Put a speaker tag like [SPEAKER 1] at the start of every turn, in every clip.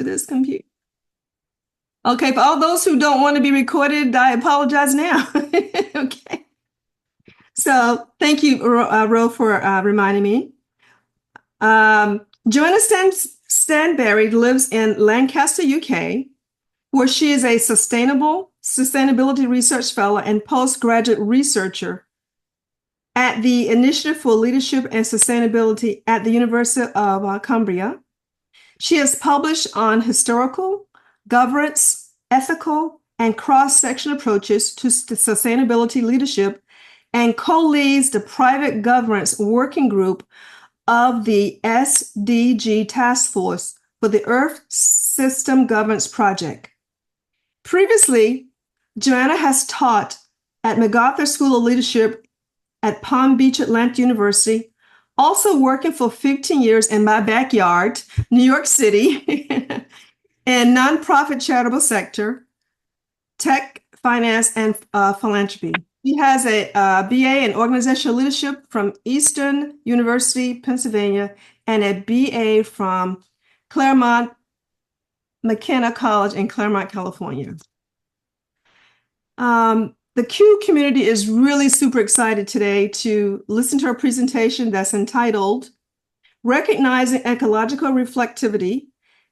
[SPEAKER 1] this computer. Okay, for all those who don't want to be recorded, I apologize now. Okay. So thank you, Ro, for reminding me. Joanna Stanberry lives in Lancaster, UK, where she is a sustainability research fellow and postgraduate researcher at the Initiative for Leadership and Sustainability at the University of Cumbria. She has published on historical, governance, ethical, and cross-section approaches to sustainability leadership and co-leads the private governance working group of the SDG Taskforce for the Earth System Governance Project. Previously, Joanna has taught at MacArthur School of Leadership at Palm Beach Atlantic University, also working for 15 years in my backyard, New York City, and nonprofit charitable sector, tech, finance, and philanthropy. She has a BA in organizational leadership from Eastern University, Pennsylvania, and a BA from Claremont McKenna College in Claremont, California. The Q community is really super excited today to listen to our presentation that's entitled Recognizing Ecological Reflexivity,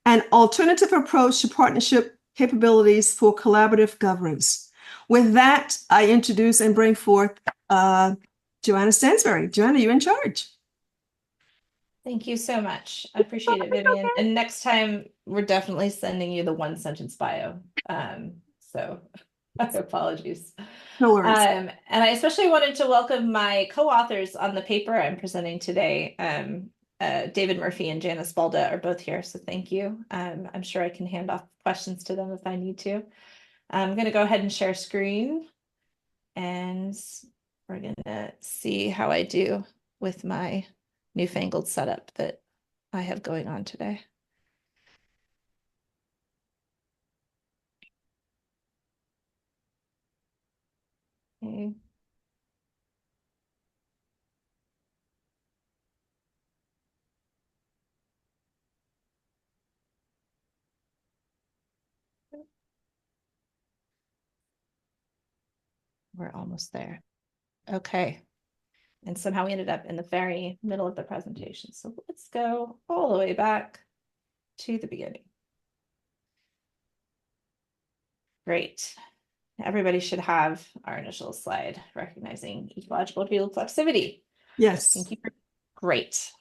[SPEAKER 1] an Alternative Approach to Partnership Capabilities for Collaborative Governance. With that, I introduce and bring forth Joanna Stanberry. Joanna, you're in charge.
[SPEAKER 2] Thank you so much. I appreciate it, Vivian. And next time, we're definitely sending you the one-sentence bio. So apologies.
[SPEAKER 1] No worries.
[SPEAKER 2] And I especially wanted to welcome my co-authors on the paper I'm presenting today. David Murphy and Janice Balda are both here, so thank you. I'm sure I can hand off questions to them if I need to. I'm going to go ahead and share screen, and we're going to see how I do with my newfangled setup that I have going on today. Okay. We're almost there. Okay. And somehow we ended up in the very middle of the presentation. So let's go all the way back to the beginning. Great. Everybody should have our initial slide, recognizing ecological reflexivity.
[SPEAKER 1] Yes.
[SPEAKER 2] Thank you. Great.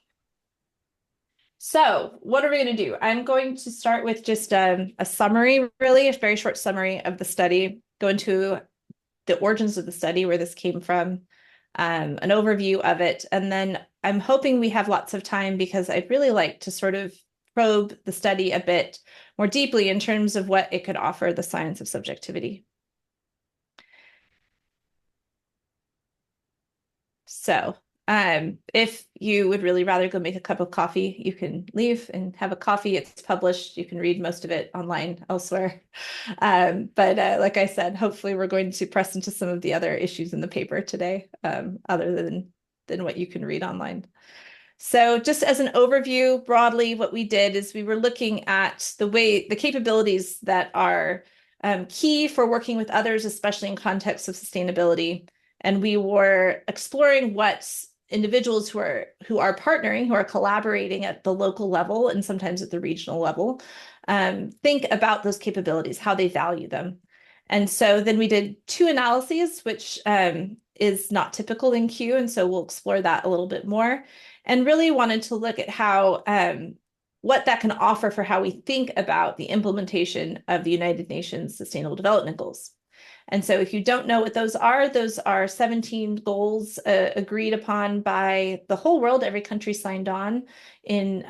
[SPEAKER 2] So what are we going to do? I'm going to start with just a summary, really, a very short summary of the study, go into the origins of the study, where this came from, an overview of it. And then I'm hoping we have lots of time, because I'd really like to sort of probe the study a bit more deeply in terms of what it could offer the science of subjectivity. So if you would really rather go make a cup of coffee, you can leave and have a coffee. It's published. You can read most of it online elsewhere. But like I said, hopefully we're going to press into some of the other issues in the paper today, other than what you can read online. So just as an overview, broadly, what we did is we were looking at the capabilities that are key for working with others, especially in contexts of sustainability. And we were exploring what individuals who are partnering, who are collaborating at the local level and sometimes at the regional level, think about those capabilities, how they value them. And so then we did two analyses, which is not typical in Q. And so we'll explore that a little bit more, and really wanted to look at how what that can offer for how we think about the implementation of the United Nations Sustainable Development Goals. And so if you don't know what those are 17 goals agreed upon by the whole world. Every country signed on in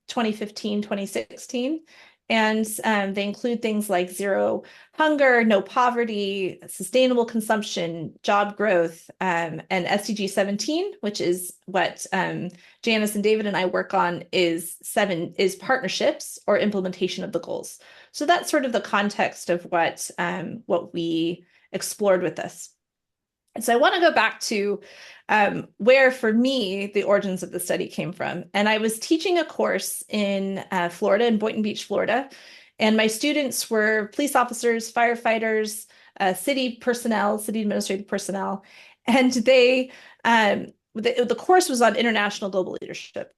[SPEAKER 2] 2015, 2016. And they include things like zero hunger, no poverty, sustainable consumption, job growth, and SDG 17, which is what Janice and David and I work on, is partnerships or implementation of the goals. So that's sort of the context of what we explored with this. So I want to go back to where, for me, the origins of the study came from. And I was teaching a course in Florida, in Boynton Beach, Florida. And my students were police officers, firefighters, city personnel, city administrative personnel. And the course was on international global leadership.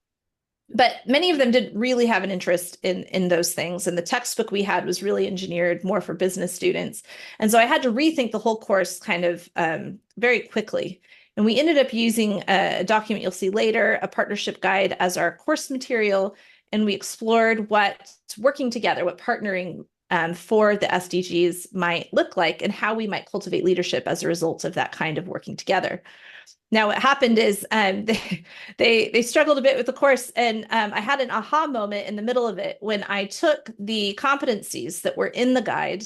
[SPEAKER 2] But many of them didn't really have an interest in those things. And the textbook we had was really engineered more for business students. And so I had to rethink the whole course kind of very quickly. And we ended up using a document you'll see later, a partnership guide, as our course material. And we explored what working together, what partnering for the SDGs might look like, and how we might cultivate leadership as a result of that kind of working together. Now, what happened is they struggled a bit with the course, and I had an aha moment in the middle of it when I took the competencies that were in the guide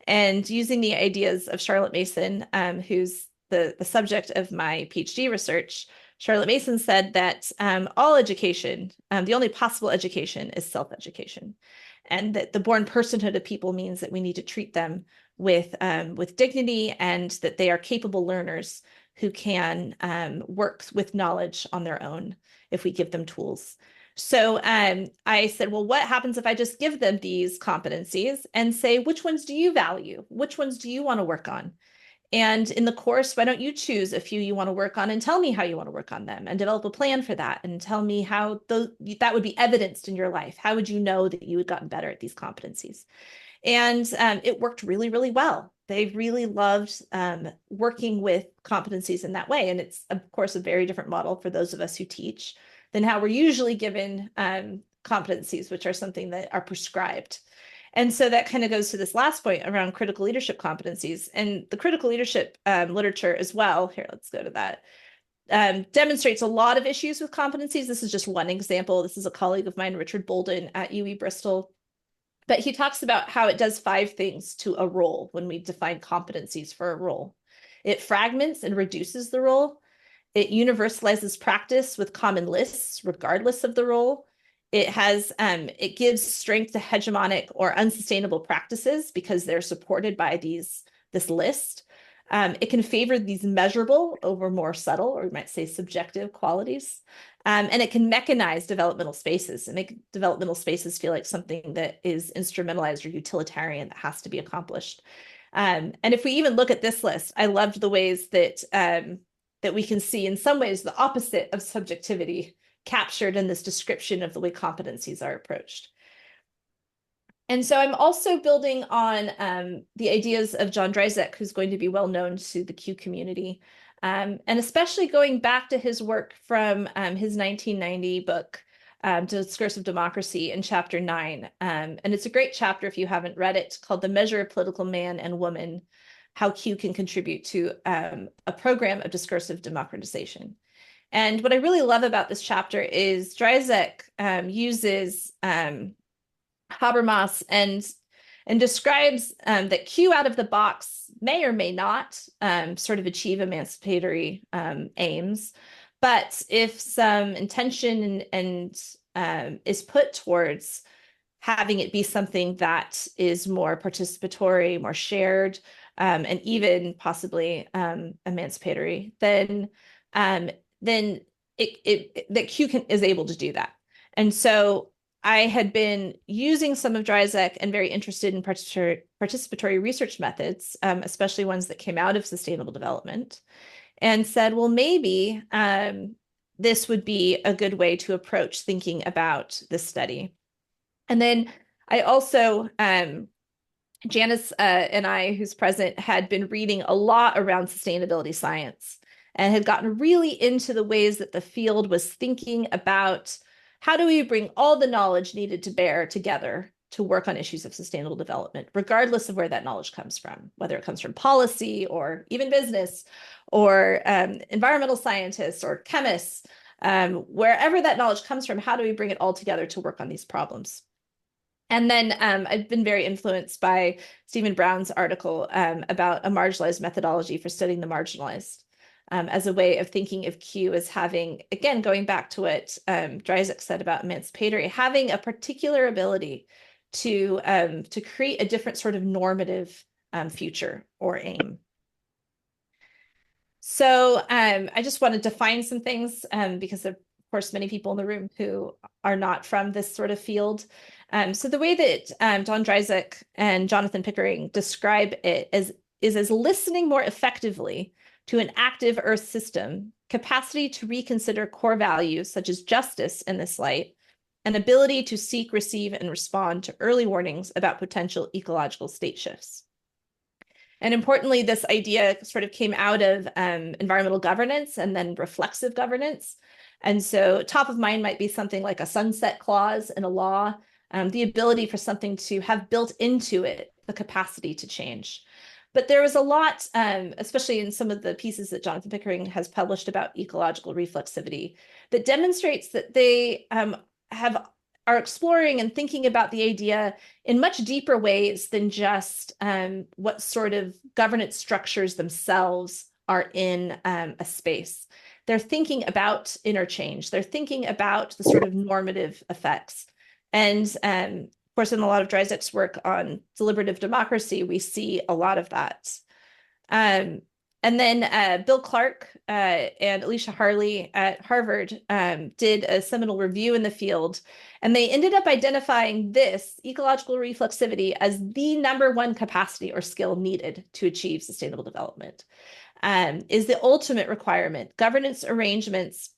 [SPEAKER 2] and, using the ideas of Charlotte Mason, who's the subject of my PhD research. Charlotte Mason said that all education, the only possible education, is self-education, and that the born personhood of people means that we need to treat them with dignity, and that they are capable learners who can work with knowledge on their own if we give them tools. So I said, well, what happens if I just give them these competencies and say, which ones do you value? Which ones do you want to work on? And in the course, why don't you choose a few you want to work on and tell me how you want to work on them, and develop a plan for that, and tell me how that would be evidenced in your life. How would you know that you had gotten better at these competencies? And it worked really, really well. They really loved working with competencies in that way. And it's, of course, a very different model for those of us who teach than how we're usually given competencies, which are something that are prescribed. And so that kind of goes to this last point around critical leadership competencies. And the critical leadership literature as well, here, let's go to that, demonstrates a lot of issues with competencies. This is just one example. This is a colleague of mine, Richard Bolden at UW Bristol. But he talks about how it does 5 things to a role when we define competencies for a role. It fragments and reduces the role. It universalizes practice with common lists, regardless of the role. It gives strength to hegemonic or unsustainable practices because they're supported by this list. It can favor these measurable over more subtle, or we might say subjective, qualities. And it can mechanize developmental spaces and make developmental spaces feel like something that is instrumentalized or utilitarian that has to be accomplished. And if we even look at this list, I loved the ways that we can see, in some ways, the opposite of subjectivity captured in this description of the way competencies are approached. And so I'm also building on the ideas of John Dryzek, who's going to be well known to the Q community, and especially going back to his work from his 1990 book, Discursive Democracy, in chapter 9. And it's a great chapter if you haven't read it, called The Measure of Political Man and Woman, How Q Can Contribute to a Program of Discursive Democratization. And what I really love about this chapter is Dryzek uses Habermas and describes that Q out of the box may or may not sort of achieve emancipatory aims, but if some intention and is put towards having it be something that is more participatory, more shared, and even possibly emancipatory, then that Q is able to do that. And so I had been using some of Dryzek and very interested in participatory research methods, especially ones that came out of sustainable development, and said, well, maybe this would be a good way to approach thinking about this study. And then I also, Janice and I, who's present, had been reading a lot around sustainability science and had gotten really into the ways that the field was thinking about how do we bring all the knowledge needed to bear together to work on issues of sustainable development, regardless of where that knowledge comes from, whether it comes from policy or even business or environmental scientists or chemists, wherever that knowledge comes from, how do we bring it all together to work on these problems? And then I've been very influenced by Stephen Brown's article about a marginalized methodology for studying the marginalized, as a way of thinking of Q as having, again, going back to what Dryzek said about emancipatory, having a particular ability to create a different sort of normative future or aim. So I just want to define some things because of course, many people in the room who are not from this sort of field. So the way that Don Dreisak and Jonathan Pickering describe it is as listening more effectively to an active Earth system, capacity to reconsider core values such as justice in this light, and ability to seek, receive, and respond to early warnings about potential ecological state shifts. And importantly, this idea sort of came out of environmental governance and then reflexive governance. And so top of mind might be something like a sunset clause in a law, the ability for something to have built into it the capacity to change. But there was a lot, especially in some of the pieces that Jonathan Pickering has published about ecological reflexivity, that demonstrates that they are exploring and thinking about the idea in much deeper ways than just what sort of governance structures themselves are in a space. They're thinking about interchange. They're thinking about the sort of normative effects. And of course, in a lot of Dreisak's work on deliberative democracy, we see a lot of that. And then Bill Clark and Alicia Harley at Harvard did a seminal review in the field, and they ended up identifying this ecological reflexivity as the #1 capacity or skill needed to achieve sustainable development. Is the ultimate requirement, governance arrangements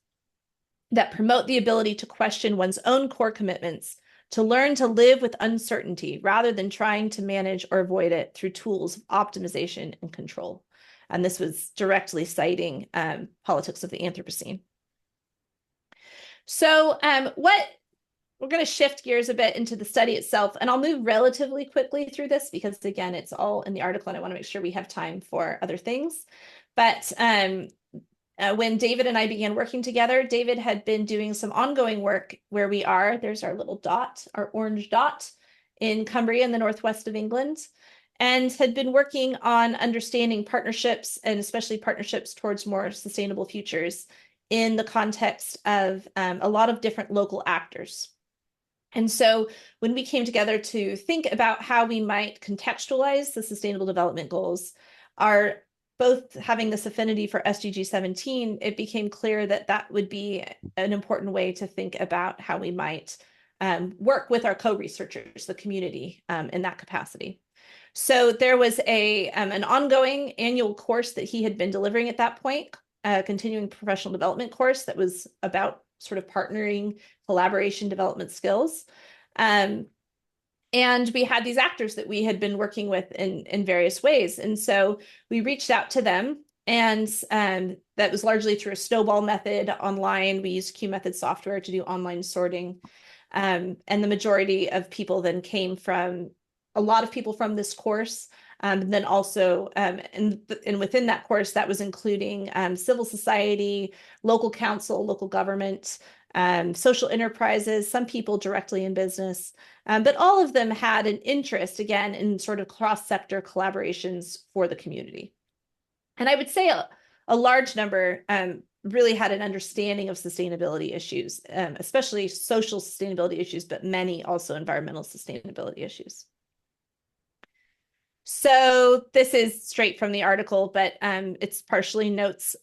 [SPEAKER 2] that promote the ability to question one's own core commitments, to learn to live with uncertainty rather than trying to manage or avoid it through tools of optimization and control. And this was directly citing politics of the Anthropocene. So we're going to shift gears a bit into the study itself, and I'll move relatively quickly through this because, again, it's all in the article, and I want to make sure we have time for other things. But when David and I began working together, David had been doing some ongoing work where we are. There's our little dot, our orange dot in Cumbria in the northwest of England, and had been working on understanding partnerships and especially partnerships towards more sustainable futures in the context of a lot of different local actors. And so when we came together to think about how we might contextualize the Sustainable Development Goals, our both having this affinity for SDG 17, it became clear that that would be an important way to think about how we might work with our co-researchers, the community, in that capacity. So there was an ongoing annual course that he had been delivering at that point, a continuing professional development course that was about sort of partnering, collaboration, development skills. And we had these actors that we had been working with in various ways. And so we reached out to them, and that was largely through a snowball method online. We used Q method software to do online sorting. And the majority of people then came from a lot of people from this course. And then also, and within that course, that was including civil society, local council, local government, social enterprises, some people directly in business, but all of them had an interest, again, in sort of cross-sector collaborations for the community. And I would say a large number really had an understanding of sustainability issues, especially social sustainability issues, but many also environmental sustainability issues. So this is straight from the article, but it's partially notes.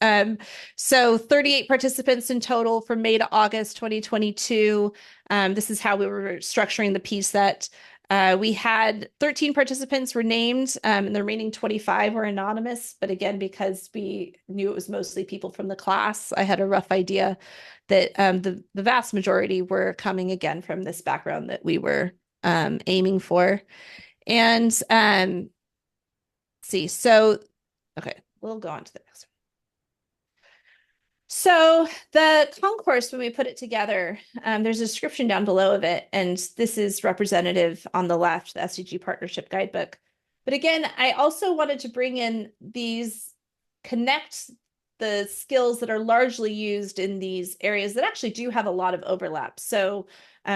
[SPEAKER 2] So 38 participants in total from May to August 2022. This is how we were structuring the piece that we had 13 participants were named, and the remaining 25 were anonymous. But again, because we knew it was mostly people from the class, I had a rough idea that the vast majority were coming again from this background that we were aiming for. And see, so, okay, we'll go on to the next one. So the concourse, when we put it together, there's a description down below of it, and this is representative on the left, the SDG Partnership Guidebook. But again, I also wanted to bring in connect the skills that are largely used in these areas that actually do have a lot of overlap. So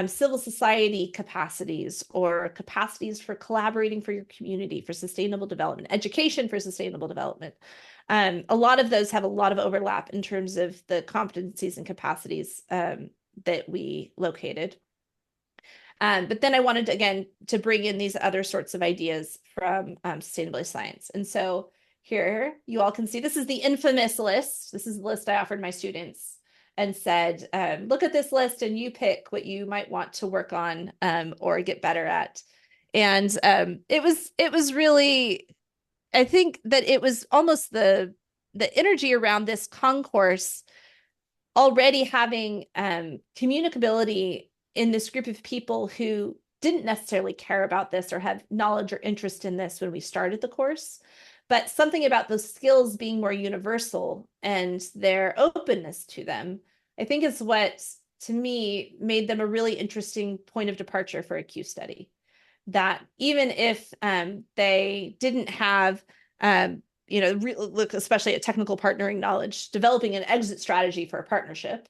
[SPEAKER 2] civil society capacities or capacities for collaborating for your community, for sustainable development, education for sustainable development. A lot of those have a lot of overlap in terms of the competencies and capacities that we located. But then I wanted, again, to bring in these other sorts of ideas from sustainability science. And so here, you all can see this is the infamous list. This is the list I offered my students and said, look at this list and you pick what you might want to work on or get better at. And it was really, I think that it was almost the energy around this concourse already having communicability in this group of people who didn't necessarily care about this or have knowledge or interest in this when we started the course, but something about those skills being more universal and their openness to them, I think is what, to me, made them a really interesting point of departure for a Q study. That even if they didn't have, look especially at technical partnering knowledge, developing an exit strategy for a partnership,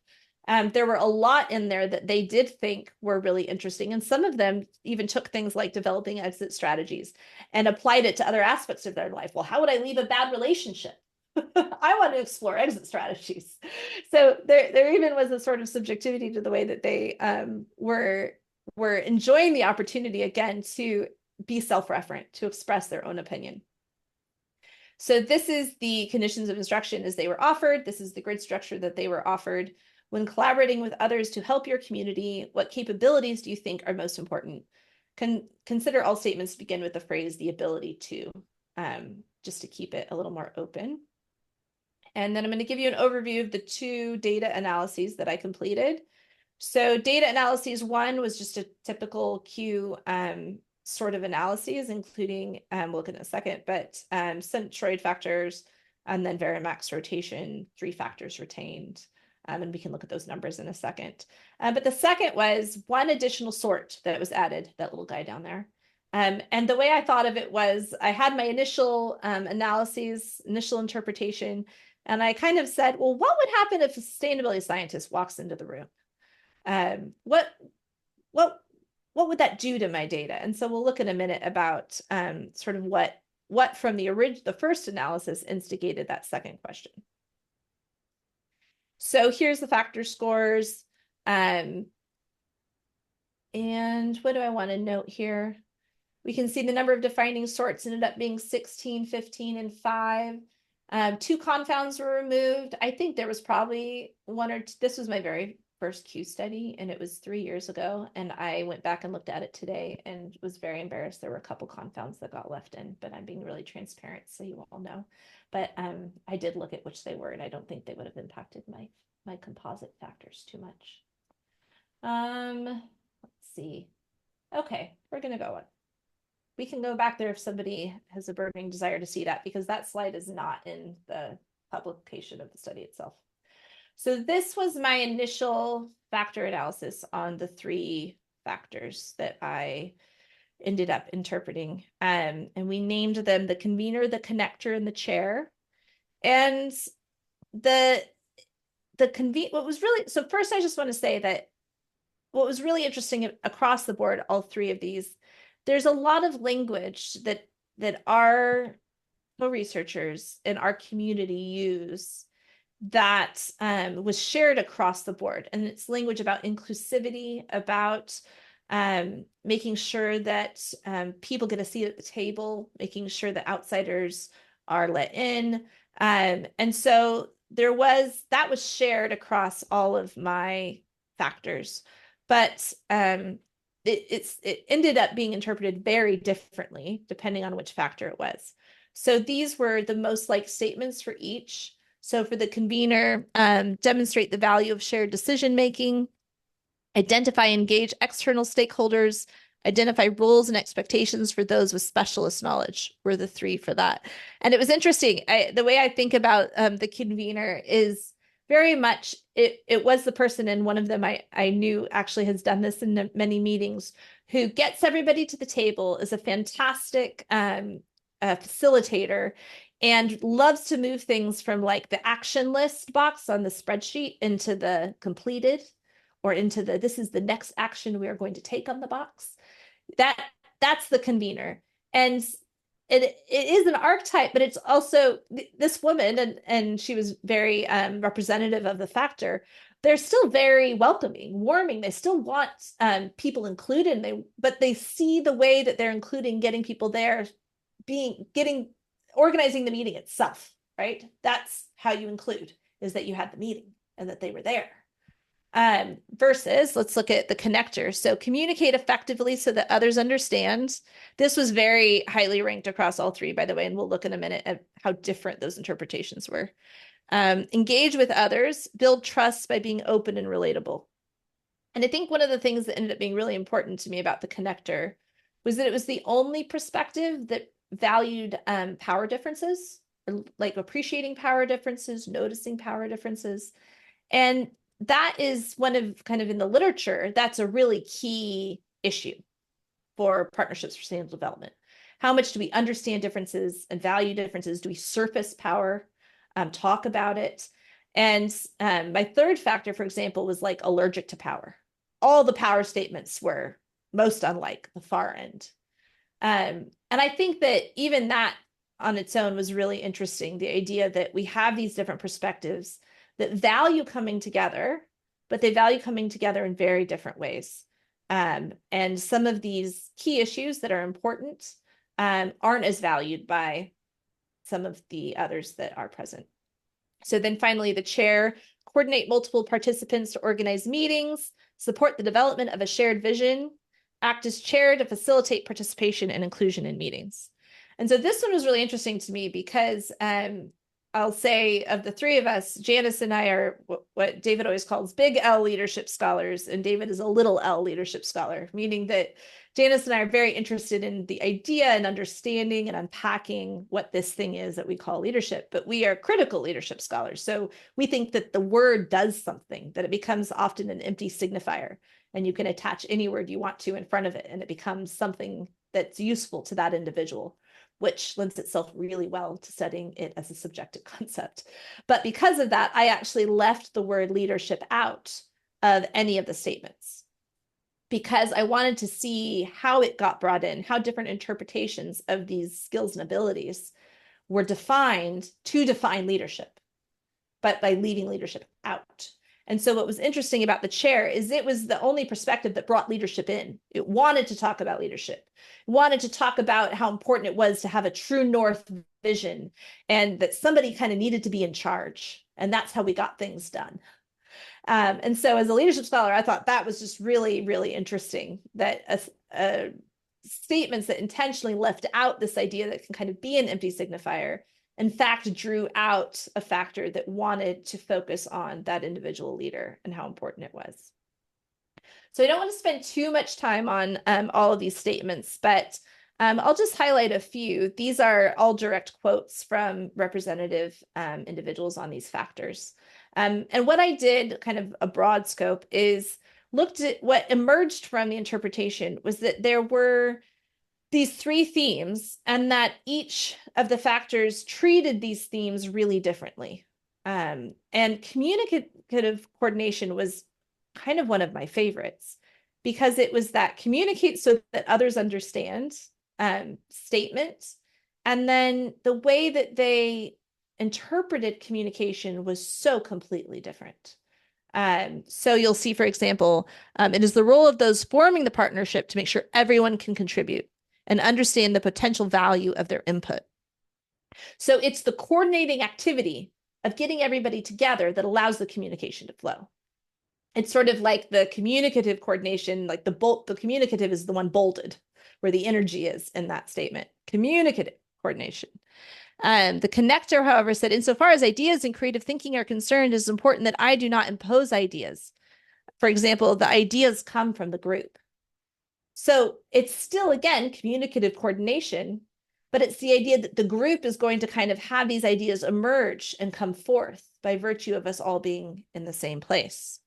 [SPEAKER 2] there were a lot in there that they did think were really interesting. And some of them even took things like developing exit strategies and applied it to other aspects of their life. Well, how would I leave a bad relationship? I want to explore exit strategies. So there even was a sort of subjectivity to the way that they were enjoying the opportunity again to be self-referent, to express their own opinion. So this is the conditions of instruction as they were offered. This is the grid structure that they were offered. When collaborating with others to help your community, what capabilities do you think are most important? Consider all statements begin with the phrase, the ability to, just to keep it a little more open. And then I'm going to give you an overview of the 2 data analyses that I completed. So data analyses 1 was just a typical Q sort of analyses, including, we'll look in a second, but centroid factors, and then varimax rotation, 3 factors retained. And we can look at those numbers in a second. But the second was 1 additional sort that was added, that little guy down there. And the way I thought of it was I had my initial analyses, initial interpretation, and I kind of said, well, what would happen if a sustainability scientist walks into the room? What would that do to my data? And so we'll look in a minute about sort of what from the first analysis instigated that second question. So here's the factor scores. And what do I want to note here? We can see the number of defining sorts ended up being 16, 15, and 5. 2 confounds were removed. I think there was probably 1 or 2. This was my very first Q study, and it was 3 years ago. And I went back and looked at it today and was very embarrassed. There were a couple confounds that got left in, but I'm being really transparent so you all know. But I did look at which they were, and I don't think they would have impacted my composite factors too much. Let's see. Okay, we're gonna go on. We can go back there if somebody has a burning desire to see that, because that slide is not in the publication of the study itself. So this was my initial factor analysis on the 3 factors that I ended up interpreting. And we named them the convener, the connector, and the chair. And what was really, so first I just want to say that what was really interesting across the board, all 3 of these, there's a lot of language that our co-researchers in our community use that was shared across the board. And it's language about inclusivity, about making sure that people get a seat at the table, making sure that outsiders are let in. And so that was shared across all of my factors. But it ended up being interpreted very differently depending on which factor it was. So these were the most like statements for each. So for the convener, demonstrate the value of shared decision-making, identify and engage external stakeholders, identify roles and expectations for those with specialist knowledge were the 3 for that. And it was interesting. The way I think about the convener is very much, it was the person, and one of them I knew actually has done this in many meetings, who gets everybody to the table, is a fantastic facilitator, and loves to move things from like the action list box on the spreadsheet into the completed, or into the, this is the next action we are going to take on the box. That's the convener. And it is an archetype, but it's also this woman, and she was very representative of the factor. They're still very welcoming, warming. They still want people included, but they see the way that they're including, getting people there, getting organizing the meeting itself, right? That's how you include, is that you had the meeting and that they were there. Versus, let's look at the connector. So communicate effectively so that others understand. This was very highly ranked across all three, by the way, and we'll look in a minute at how different those interpretations were. Engage with others, build trust by being open and relatable. And I think one of the things that ended up being really important to me about the connector was that it was the only perspective that valued power differences, or like appreciating power differences, noticing power differences. And that is one of kind of in the literature, that's a really key issue for partnerships for sustainable development. How much do we understand differences and value differences? Do we surface power, talk about it? And my third factor, for example, was like allergic to power. All the power statements were most unlike the far end. And I think that even that on its own was really interesting. The idea that we have these different perspectives that value coming together, but they value coming together in very different ways. And some of these key issues that are important aren't as valued by some of the others that are present. So then finally, the chair, coordinate multiple participants to organize meetings, support the development of a shared vision, act as chair to facilitate participation and inclusion in meetings. And so this one was really interesting to me because I'll say of the three of us, Janice and I are what David always calls big L leadership scholars, and David is a little L leadership scholar, meaning that Janice and I are very interested in the idea and understanding and unpacking what this thing is that we call leadership, but we are critical leadership scholars. So we think that the word does something, that it becomes often an empty signifier, and you can attach any word you want to in front of it, and it becomes something that's useful to that individual, which lends itself really well to studying it as a subjective concept. But because of that, I actually left the word leadership out of any of the statements because I wanted to see how it got brought in, how different interpretations of these skills and abilities were defined to define leadership, but by leaving leadership out. And so what was interesting about the chair is it was the only perspective that brought leadership in. It wanted to talk about leadership, it wanted to talk about how important it was to have a true north vision and that somebody kind of needed to be in charge. And that's how we got things done. And so as a leadership scholar, I thought that was just really, really interesting that statements that intentionally left out this idea that can kind of be an empty signifier in fact, drew out a factor that wanted to focus on that individual leader and how important it was. So I don't want to spend too much time on all of these statements, but I'll just highlight a few. These are all direct quotes from representative individuals on these factors. And what I did, kind of a broad scope, is looked at what emerged from the interpretation was that there were these three themes and that each of the factors treated these themes really differently. And communicative coordination was kind of one of my favorites because it was that communicate so that others understand statement. And then the way that they interpreted communication was so completely different. So you'll see, for example, it is the role of those forming the partnership to make sure everyone can contribute and understand the potential value of their input. So it's the coordinating activity of getting everybody together that allows the communication to flow. It's sort of like the communicative coordination, like the communicative is the one bolded, where the energy is in that statement. Communicative coordination. The connector, however, said, insofar as ideas and creative thinking are concerned, it is important that I do not impose ideas. For example, the ideas come from the group. So it's still, again, communicative coordination, but it's the idea that the group is going to kind of have these ideas emerge and come forth by virtue of us all being in the same place.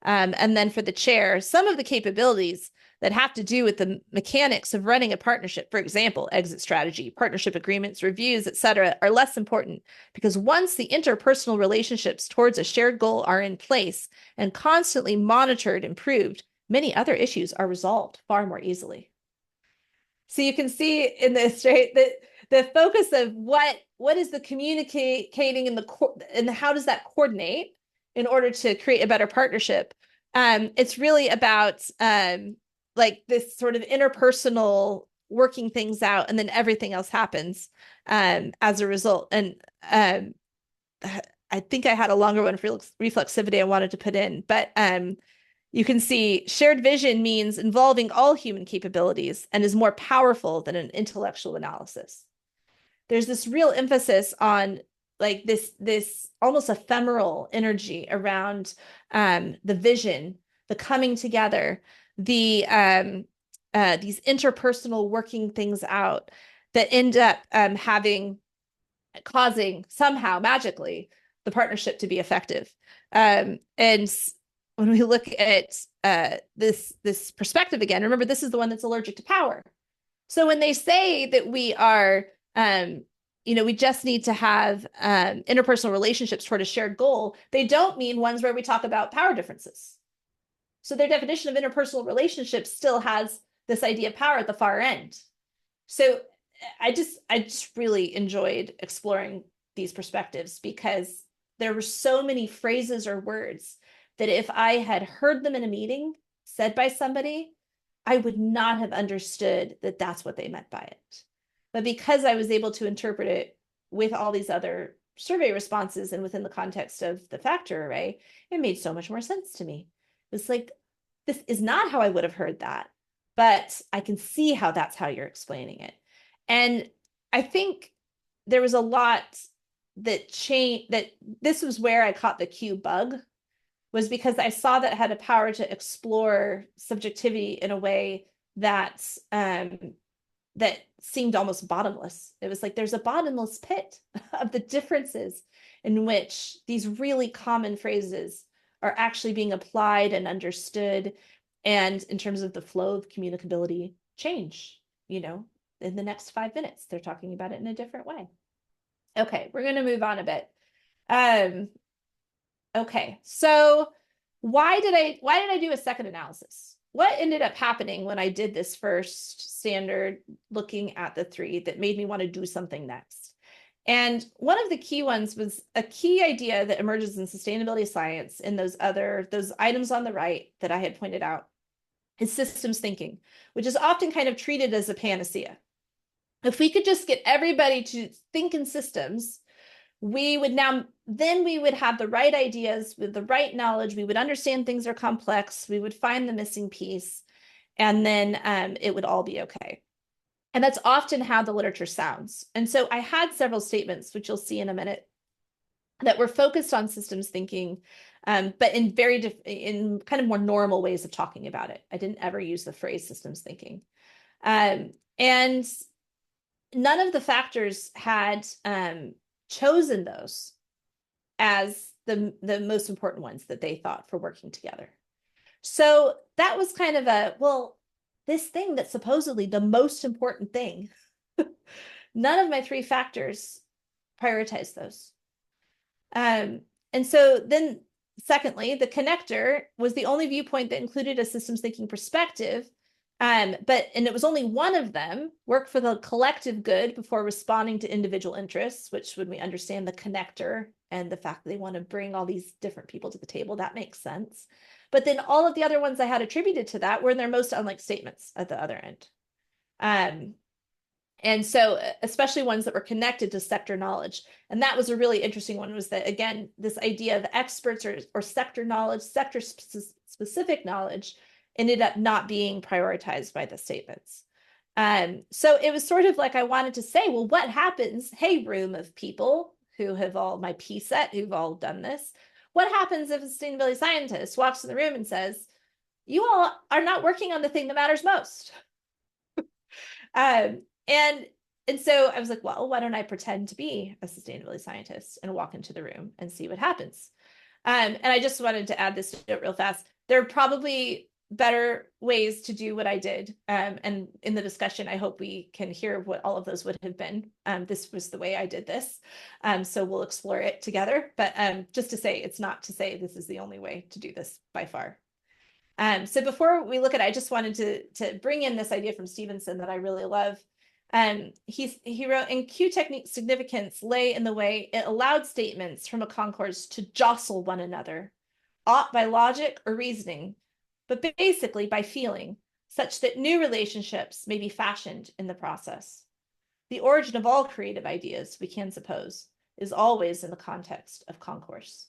[SPEAKER 2] And then for the chair, some of the capabilities that have to do with the mechanics of running a partnership, for example, exit strategy, partnership agreements, reviews, etc., are less important because once the interpersonal relationships towards a shared goal are in place and constantly monitored, improved, many other issues are resolved far more easily. So you can see in this, right, that the focus of what is the communicating and how does that coordinate in order to create a better partnership? It's really about like this sort of interpersonal working things out, and then everything else happens. as a result. And I think I had a longer one for reflexivity I wanted to put in, but you can see shared vision means involving all human capabilities and is more powerful than an intellectual analysis. There's this real emphasis on like this almost ephemeral energy around the vision, the coming together, these interpersonal working things out that end up causing somehow magically the partnership to be effective. And when we look at this perspective again, remember, this is the one that's allergic to power. So when they say that we are, we just need to have interpersonal relationships toward a shared goal, they don't mean ones where we talk about power differences. So their definition of interpersonal relationships still has this idea of power at the far end. So I just really enjoyed exploring these perspectives because there were so many phrases or words that if I had heard them in a meeting said by somebody, I would not have understood that that's what they meant by it. But because I was able to interpret it with all these other survey responses and within the context of the factor array, it made so much more sense to me. It was like, this is not how I would have heard that, but I can see how that's how you're explaining it. And I think there was a lot that changed, that this was where I caught the Q bug, was because I saw that it had a power to explore subjectivity in a way that that seemed almost bottomless. It was like there's a bottomless pit of the differences in which these really common phrases are actually being applied and understood, and in terms of the flow of communicability change, in the next 5 minutes, they're talking about it in a different way. Okay, we're going to move on a bit. Okay, so why did I do a second analysis? What ended up happening when I did this first standard looking at the 3 that made me want to do something next? And one of the key ones was a key idea that emerges in sustainability science in those items on the right that I had pointed out is systems thinking, which is often kind of treated as a panacea. If we could just get everybody to think in systems, we would have the right ideas with the right knowledge. We would understand things are complex. We would find the missing piece, and then it would all be okay. And that's often how the literature sounds. And so I had several statements, which you'll see in a minute, that were focused on systems thinking, but in kind of more normal ways of talking about it. I didn't ever use the phrase systems thinking. And none of the factors had chosen those as the most important ones that they thought for working together. So that was kind of this thing that's supposedly the most important thing. None of my 3 factors prioritized those. And so then secondly, the connector was the only viewpoint that included a systems thinking perspective. And it was only one of them, work for the collective good before responding to individual interests, which when we understand the connector and the fact that they want to bring all these different people to the table, that makes sense. But then all of the other ones I had attributed to that were in their most unlike statements at the other end. And so especially ones that were connected to sector knowledge. And that was a really interesting one, was that, again, this idea of experts or sector knowledge, sector specific knowledge ended up not being prioritized by the statements. So it was sort of like I wanted to say, well, what happens, hey, room of people who have all my P set, who've all done this, what happens if a sustainability scientist walks in the room and says, you all are not working on the thing that matters most? And so I was like, well, why don't I pretend to be a sustainability scientist and walk into the room and see what happens? And I just wanted to add this note real fast. There are probably better ways to do what I did. And in the discussion, I hope we can hear what all of those would have been. This was the way I did this. So we'll explore it together. But just to say, it's not to say this is the only way to do this by far. So before we look at it, I just wanted to bring in this idea from Stevenson that I really love. He wrote, in Q technique significance lay in the way it allowed statements from a concourse to jostle one another, aught by logic or reasoning, but basically by feeling, such that new relationships may be fashioned in the process. the origin of all creative ideas, we can suppose, is always in the context of concourse.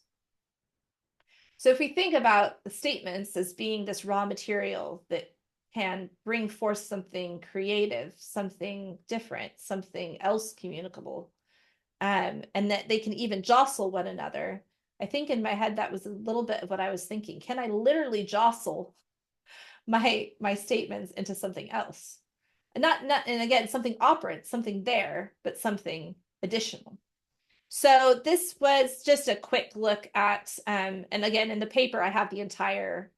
[SPEAKER 2] So if we think about the statements as being this raw material that can bring forth something creative, something different, something else communicable, and that they can even jostle one another, I think in my head that was a little bit of what I was thinking. Can I literally jostle my statements into something else? And and again, something operant, something there, but something additional. So this was just a quick look at, and again, in the paper, I have the entire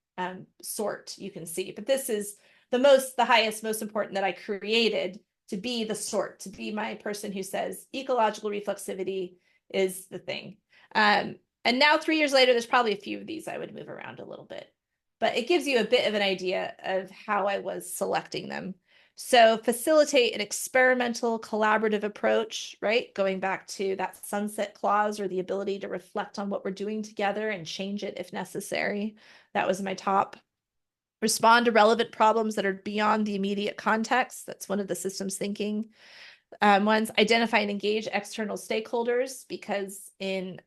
[SPEAKER 2] sort you can see, but this is the highest, most important that I created to be the sort, to be my person who says ecological reflexivity is the thing. And now 3 years later, there's probably a few of these I would move around a little bit, but it gives you a bit of an idea of how I was selecting them. So facilitate an experimental collaborative approach, right? Going back to that sunset clause, or the ability to reflect on what we're doing together and change it if necessary. That was my top. Respond to relevant problems that are beyond the immediate context. That's one of the systems thinking ones. Identify and engage external stakeholders, because in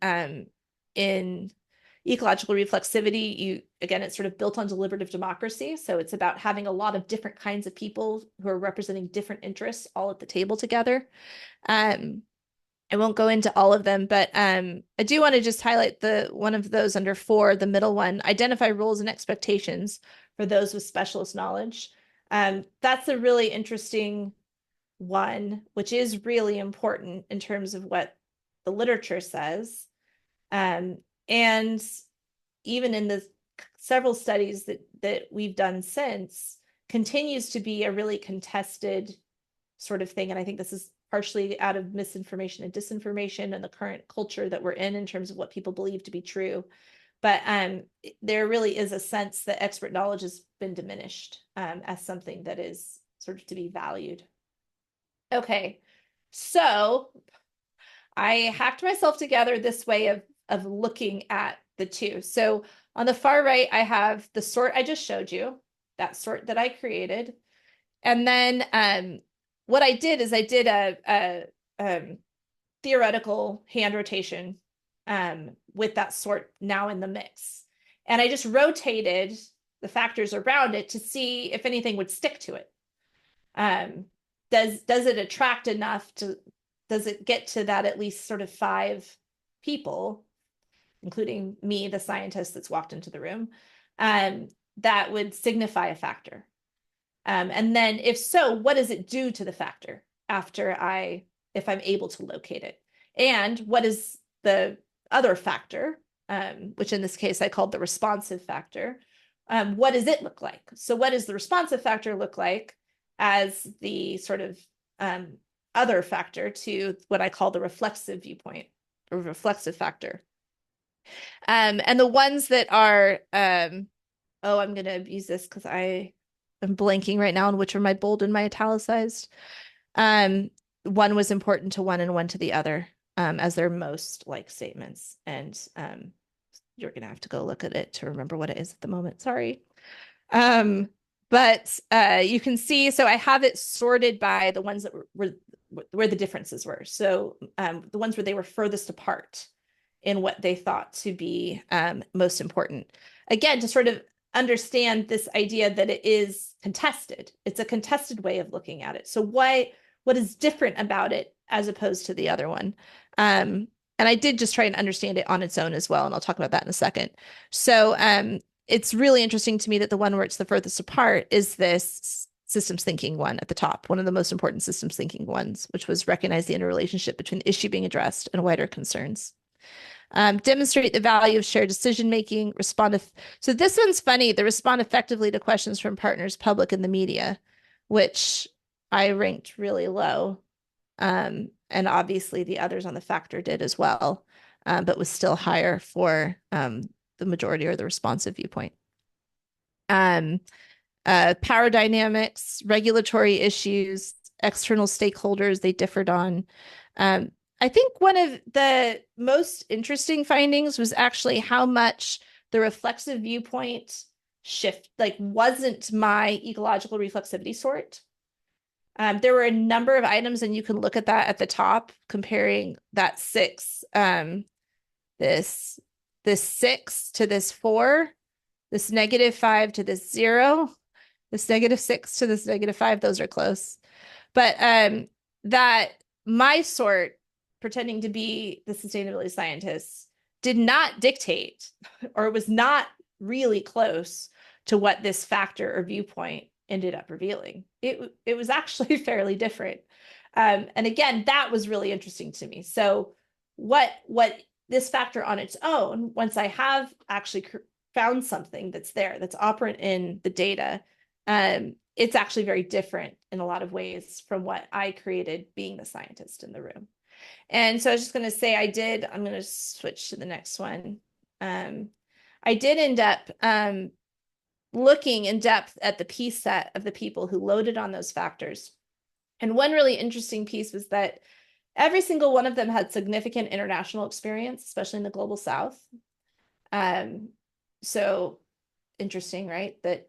[SPEAKER 2] ecological reflexivity, again, it's sort of built on deliberative democracy. So it's about having a lot of different kinds of people who are representing different interests all at the table together. I won't go into all of them, but I do want to just highlight one of those under 4, the middle one. Identify roles and expectations for those with specialist knowledge. That's a really interesting one, which is really important in terms of what the literature says. And even in the several studies that we've done since, continues to be a really contested sort of thing. And I think this is partially out of misinformation and disinformation and the current culture that we're in terms of what people believe to be true. But there really is a sense that expert knowledge has been diminished as something that is sort of to be valued. Okay, so I hacked myself together this way of looking at the two. So on the far right, I have the sort I just showed you, that sort that I created. And then what I did is I did a theoretical hand rotation with that sort now in the mix. And I just rotated the factors around it to see if anything would stick to it. Does it attract enough does it get to that at least sort of 5 people, including me, the scientist that's walked into the room, that would signify a factor? And then if so, what does it do to the factor if I'm able to locate it? And what is the other factor, which in this case I called the responsive factor? What does it look like? So what does the responsive factor look like as the sort of other factor to what I call the reflexive viewpoint or reflexive factor? And the ones that are, I'm going to use this because I am blanking right now on which are my bold and my italicized. One was important to one and one to the other, as their most like statements. And you're going to have to go look at it to remember what it is at the moment. Sorry. But you can see, so I have it sorted by the ones that were where the differences were. So the ones where they were furthest apart in what they thought to be most important. Again, to sort of understand this idea that it is contested. It's a contested way of looking at it. So what is different about it as opposed to the other one? And I did just try and understand it on its own as well, and I'll talk about that in a second. So it's really interesting to me that the one where it's the furthest apart is this systems thinking one at the top, one of the most important systems thinking ones, which was recognize the interrelationship between the issue being addressed and wider concerns. Demonstrate the value of shared decision-making, so this one's funny, they respond effectively to questions from partners, public, and the media, which I ranked really low. And obviously the others on the factor did as well, but was still higher for the majority or the responsive viewpoint. Power dynamics, regulatory issues, external stakeholders they differed on. I think one of the most interesting findings was actually how much the reflexive viewpoint shift, like, wasn't my ecological reflexivity sort. There were a number of items, and you can look at that at the top, comparing that 6, this 6 to this 4, this -5 to this 0, this -6 to this -5. Those are close. But that my sort, pretending to be the sustainability scientists, did not dictate, or was not really close to what this factor or viewpoint ended up revealing. It was actually fairly different. And again, that was really interesting to me. So what this factor on its own, once I have actually found something that's there, that's operant in the data, it's actually very different in a lot of ways from what I created being the scientist in the room. And so I was just going to say, I'm going to switch to the next one. I did end up looking in depth at the piece set of the people who loaded on those factors. And one really interesting piece was that every single one of them had significant international experience, especially in the global South. So interesting, right? That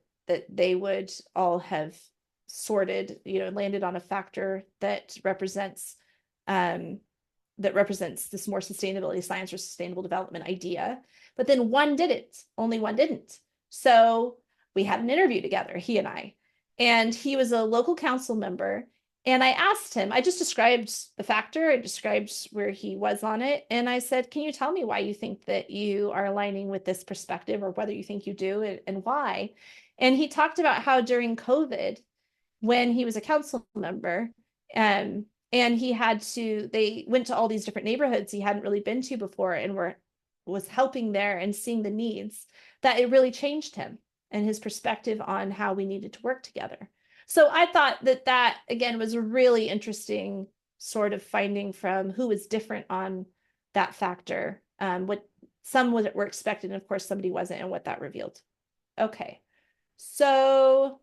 [SPEAKER 2] they would all have sorted, landed on a factor that represents this more sustainability science or sustainable development idea. But then only one didn't. So we had an interview together, he and I, and he was a local council member. And I asked him, I just described the factor, I described where he was on it. And I said, can you tell me why you think that you are aligning with this perspective, or whether you think you do, and why? And he talked about how during COVID, when he was a council member, and they went to all these different neighborhoods he hadn't really been to before, and was helping there and seeing the needs, that it really changed him and his perspective on how we needed to work together. So I thought that again was a really interesting sort of finding from who was different on that factor, what some were expected, and of course somebody wasn't, and what that revealed. Okay, so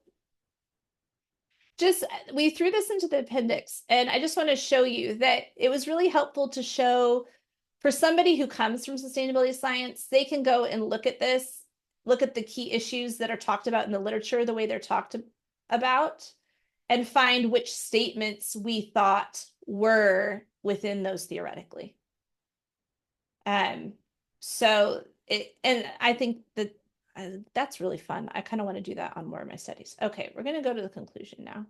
[SPEAKER 2] we threw this into the appendix, and I just want to show you that it was really helpful to show, for somebody who comes from sustainability science, they can go and look at this, look at the key issues that are talked about in the literature, the way they're talked about, and find which statements we thought were within those theoretically. And I think that that's really fun. I kind of want to do that on more of my studies. Okay, we're going to go to the conclusion now.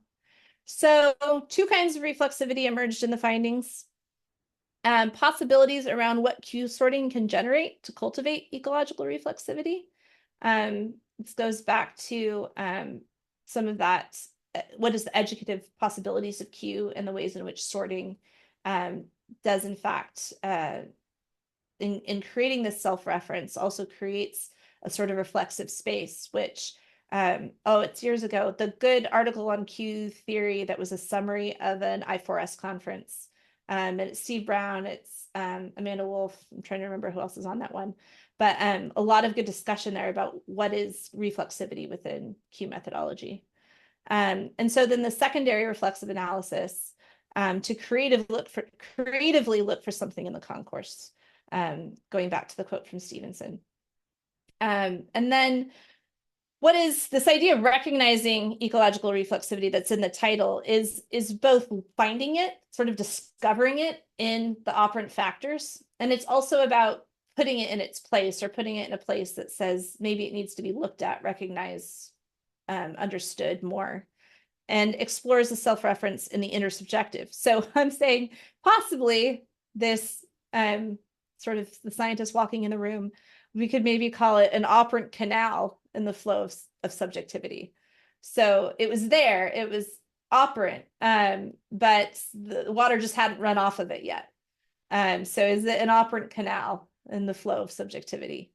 [SPEAKER 2] So 2 kinds of reflexivity emerged in the findings. Possibilities around what Q sorting can generate to cultivate ecological reflexivity. This goes back to some of that. What is the educative possibilities of Q, and the ways in which sorting does in fact, in creating this self-reference, also creates a sort of reflexive space, which, it's years ago, the good article on Q theory that was a summary of an I4S conference. And it's Steve Brown, it's Amanda Wolf, I'm trying to remember who else is on that one, but a lot of good discussion there about what is reflexivity within Q methodology. And so then the secondary reflexive analysis, to creatively look for something in the concourse, going back to the quote from Stevenson. And then what is this idea of recognizing ecological reflexivity that's in the title is both finding it, sort of discovering it in the operant factors. And it's also about putting it in its place, or putting it in a place that says maybe it needs to be looked at, recognized, understood more, and explores the self-reference in the intersubjective. So I'm saying possibly this sort of the scientist walking in the room, we could maybe call it an operant canal in the flow of subjectivity. So it was there, it was operant, but the water just hadn't run off of it yet. So is it an operant canal in the flow of subjectivity?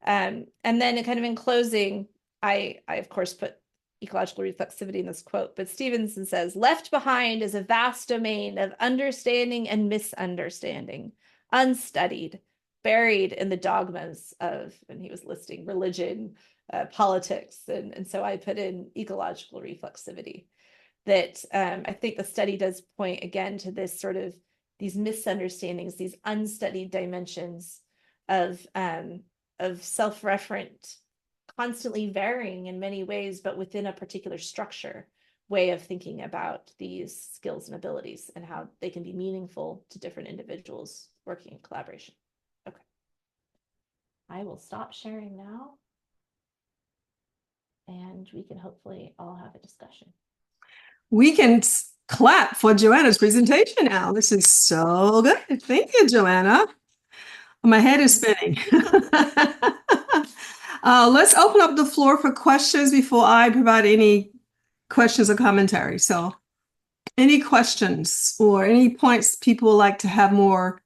[SPEAKER 2] And then kind of in closing, I of course put ecological reflexivity in this quote, but Stevenson says, left behind is a vast domain of understanding and misunderstanding, unstudied, buried in the dogmas of, and he was listing religion, politics, and so I put in ecological reflexivity. That I think the study does point again to this sort of these misunderstandings, these unstudied dimensions of self-referent, constantly varying in many ways, but within a particular structure, way of thinking about these skills and abilities and how they can be meaningful to different individuals working in collaboration. Okay. I will stop sharing now, and we can hopefully all have a discussion.
[SPEAKER 1] We can clap for Joanna's presentation now. This is so good. Thank you, Joanna. My head is spinning. Let's open up the floor for questions before I provide any questions or commentary. So any questions or any points people would like to have more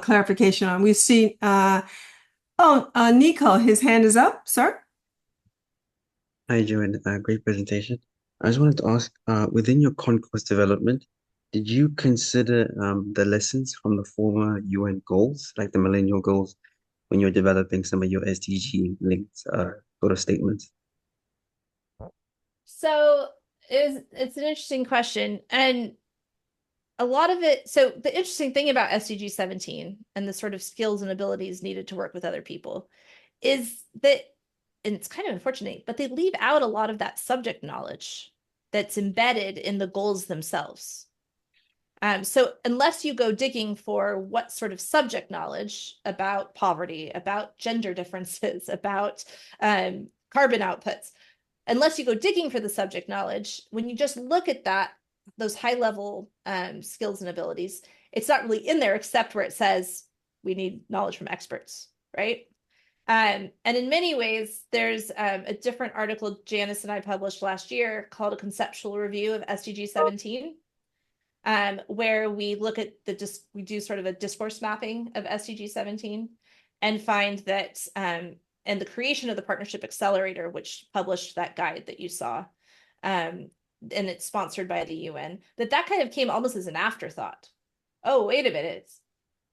[SPEAKER 1] clarification on? We see, Nico, his hand is up, sir.
[SPEAKER 3] Hi, Joanne. Great presentation. I just wanted to ask, within your concourse development, did you consider the lessons from the former UN goals, like the millennial goals, when you're developing some of your SDG linked sort of statements?
[SPEAKER 2] So it's an interesting question. And a lot of it, so the interesting thing about SDG 17 and the sort of skills and abilities needed to work with other people is that, and it's kind of unfortunate, but they leave out a lot of that subject knowledge that's embedded in the goals themselves. So unless you go digging for what sort of subject knowledge about poverty, about gender differences, about carbon outputs, unless you go digging for the subject knowledge, when you just look at that, those high level skills and abilities, it's not really in there except where it says we need knowledge from experts, right? And in many ways, there's a different article Janice and I published last year called A Conceptual Review of SDG 17, where we look at we do sort of a discourse mapping of SDG 17 and find that, and the creation of the Partnership Accelerator, which published that guide that you saw, and it's sponsored by the UN, that kind of came almost as an afterthought. Oh, wait a minute.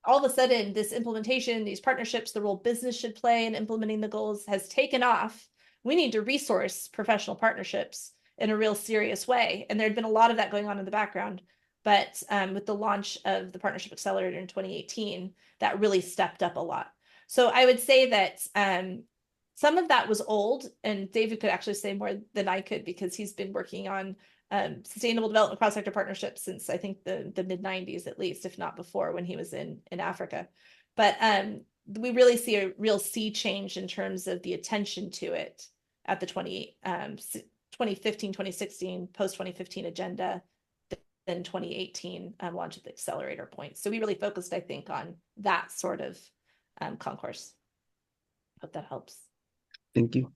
[SPEAKER 2] All of a sudden, this implementation, these partnerships, the role business should play in implementing the goals has taken off. We need to resource professional partnerships in a real serious way. And there had been a lot of that going on in the background. But with the launch of the Partnership Accelerator in 2018, that really stepped up a lot. So I would say that some of that was old, and David could actually say more than I could because he's been working on sustainable development cross-sector partnerships since I think the mid-90s at least, if not before, when he was in Africa. But we really see a real sea change in terms of the attention to it at the 2015, 2016, post-2015 agenda, then 2018 launch of the accelerator point. So we really focused, I think, on that sort of concourse. Hope that helps.
[SPEAKER 3] Thank you.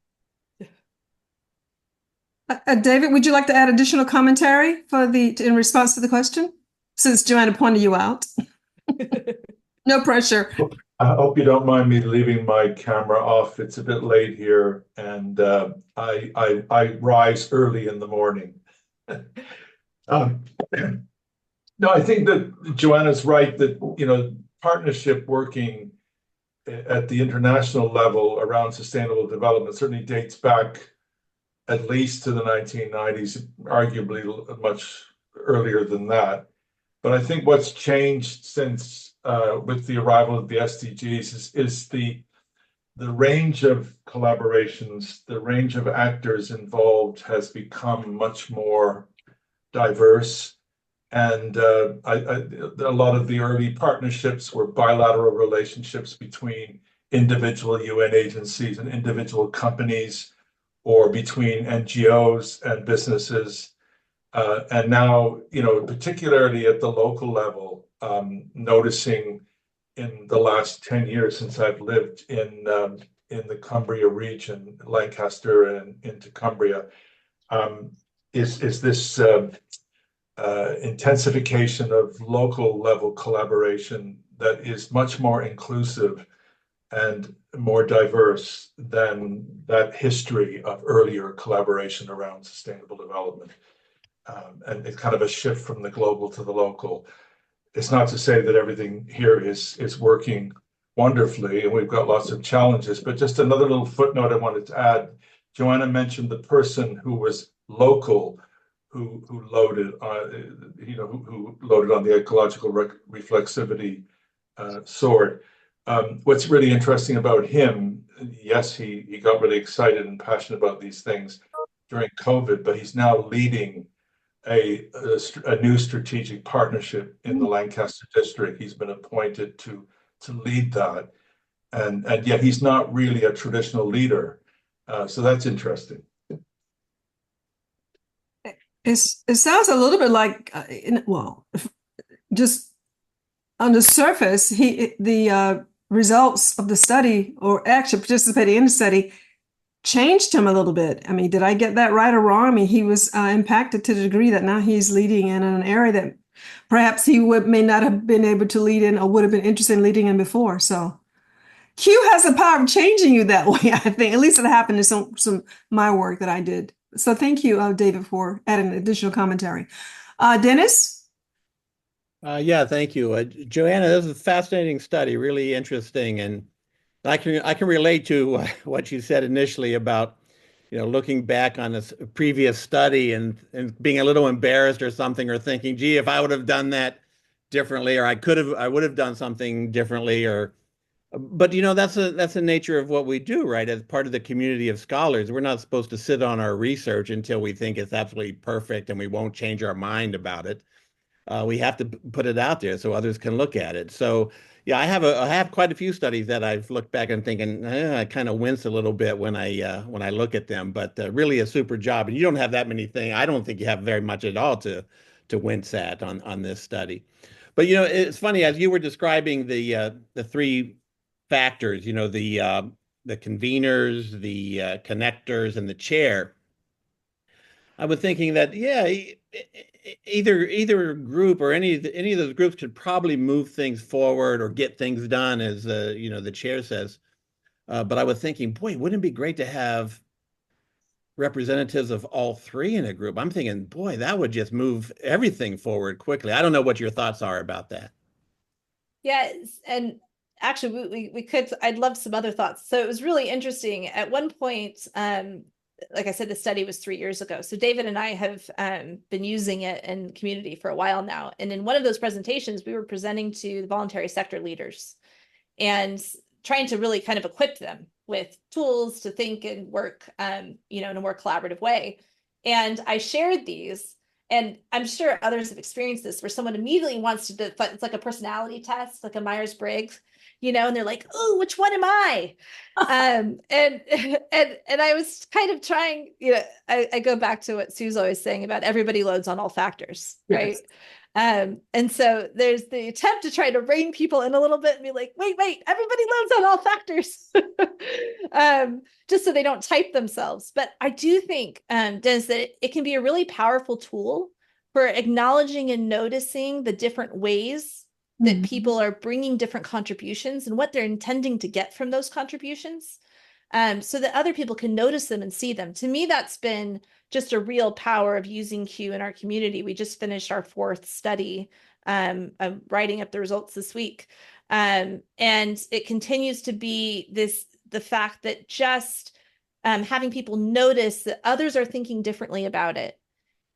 [SPEAKER 1] David, would you like to add additional commentary in response to the question, since Joanna pointed you out? No pressure.
[SPEAKER 4] I hope you don't mind me leaving my camera off. It's a bit late here, and I rise early in the morning. No, I think that Joanna's right that partnership working at the international level around sustainable development certainly dates back at least to the 1990s, arguably much earlier than that. But I think what's changed since with the arrival of the SDGs is the range of collaborations, the range of actors involved has become much more diverse. And a lot of the early partnerships were bilateral relationships between individual UN agencies and individual companies, or between NGOs and businesses. And now, particularly at the local level, noticing in the last 10 years since I've lived in the Cumbria region, Lancaster and into Cumbria, is this intensification of local level collaboration that is much more inclusive and more diverse than that history of earlier collaboration around sustainable development. And it's kind of a shift from the global to the local. It's not to say that everything here is working wonderfully, and we've got lots of challenges, but just another little footnote I wanted to add. Joanna mentioned the person who was local, who loaded who loaded on the ecological reflexivity sword. What's really interesting about him, yes, he got really excited and passionate about these things during COVID, but he's now leading a new strategic partnership in the Lancaster district. He's been appointed to lead that, and yet he's not really a traditional leader. So that's interesting.
[SPEAKER 1] It sounds a little bit like, just on the surface, the results of the study, or actually participating in the study, changed him a little bit. I mean, did I get that right or wrong? I mean, he was impacted to the degree that now he's leading in an area that perhaps he may not have been able to lead in or would have been interested in leading in before. So Q has the power of changing you that way, I think. At least it happened in some my work that I did. So thank you, David, for adding additional commentary. Dennis?
[SPEAKER 5] Yeah, thank you. Joanna, this is a fascinating study, really interesting. And I can relate to what you said initially about, looking back on this previous study and being a little embarrassed or something, or thinking, gee, if I would have done that differently, or I would have done something differently, but that's the nature of what we do, right? As part of the community of scholars, we're not supposed to sit on our research until we think it's absolutely perfect and we won't change our mind about it. We have to put it out there so others can look at it. So yeah, I have quite a few studies that I've looked back and thinking, I kind of wince a little bit when I look at them, but really a super job. And you don't have that many things. I don't think you have very much at all to wince at on this study. But it's funny, as you were describing the three factors, the conveners, the connectors, and the chair. I was thinking that, yeah, either group or any of those groups could probably move things forward or get things done, as the chair says. But I was thinking, boy, wouldn't it be great to have representatives of all three in a group? I'm thinking, boy, that would just move everything forward quickly. I don't know what your thoughts are about that.
[SPEAKER 2] Yeah, and actually, we could. I'd love some other thoughts. So it was really interesting. At one point, like I said, the study was 3 years ago. So David and I have been using it in community for a while now. And in one of those presentations, we were presenting to the voluntary sector leaders and trying to really kind of equip them with tools to think and work, in a more collaborative way. And I shared these, and I'm sure others have experienced this, where someone immediately wants to, it's like a personality test, like a Myers-Briggs, and they're like, oh, which one am I? And I was kind of trying, I go back to what Sue's always saying about everybody loads on all factors, right? Yes. And so there's the attempt to try to rein people in a little bit and be like, wait, everybody loads on all factors, just so they don't type themselves. But I do think, Dennis, that it can be a really powerful tool for acknowledging and noticing the different ways that people are bringing different contributions and what they're intending to get from those contributions, so that other people can notice them and see them. To me, that's been just a real power of using Q in our community. We just finished our 4th study. I'm writing up the results this week. And it continues to be the fact that just having people notice that others are thinking differently about it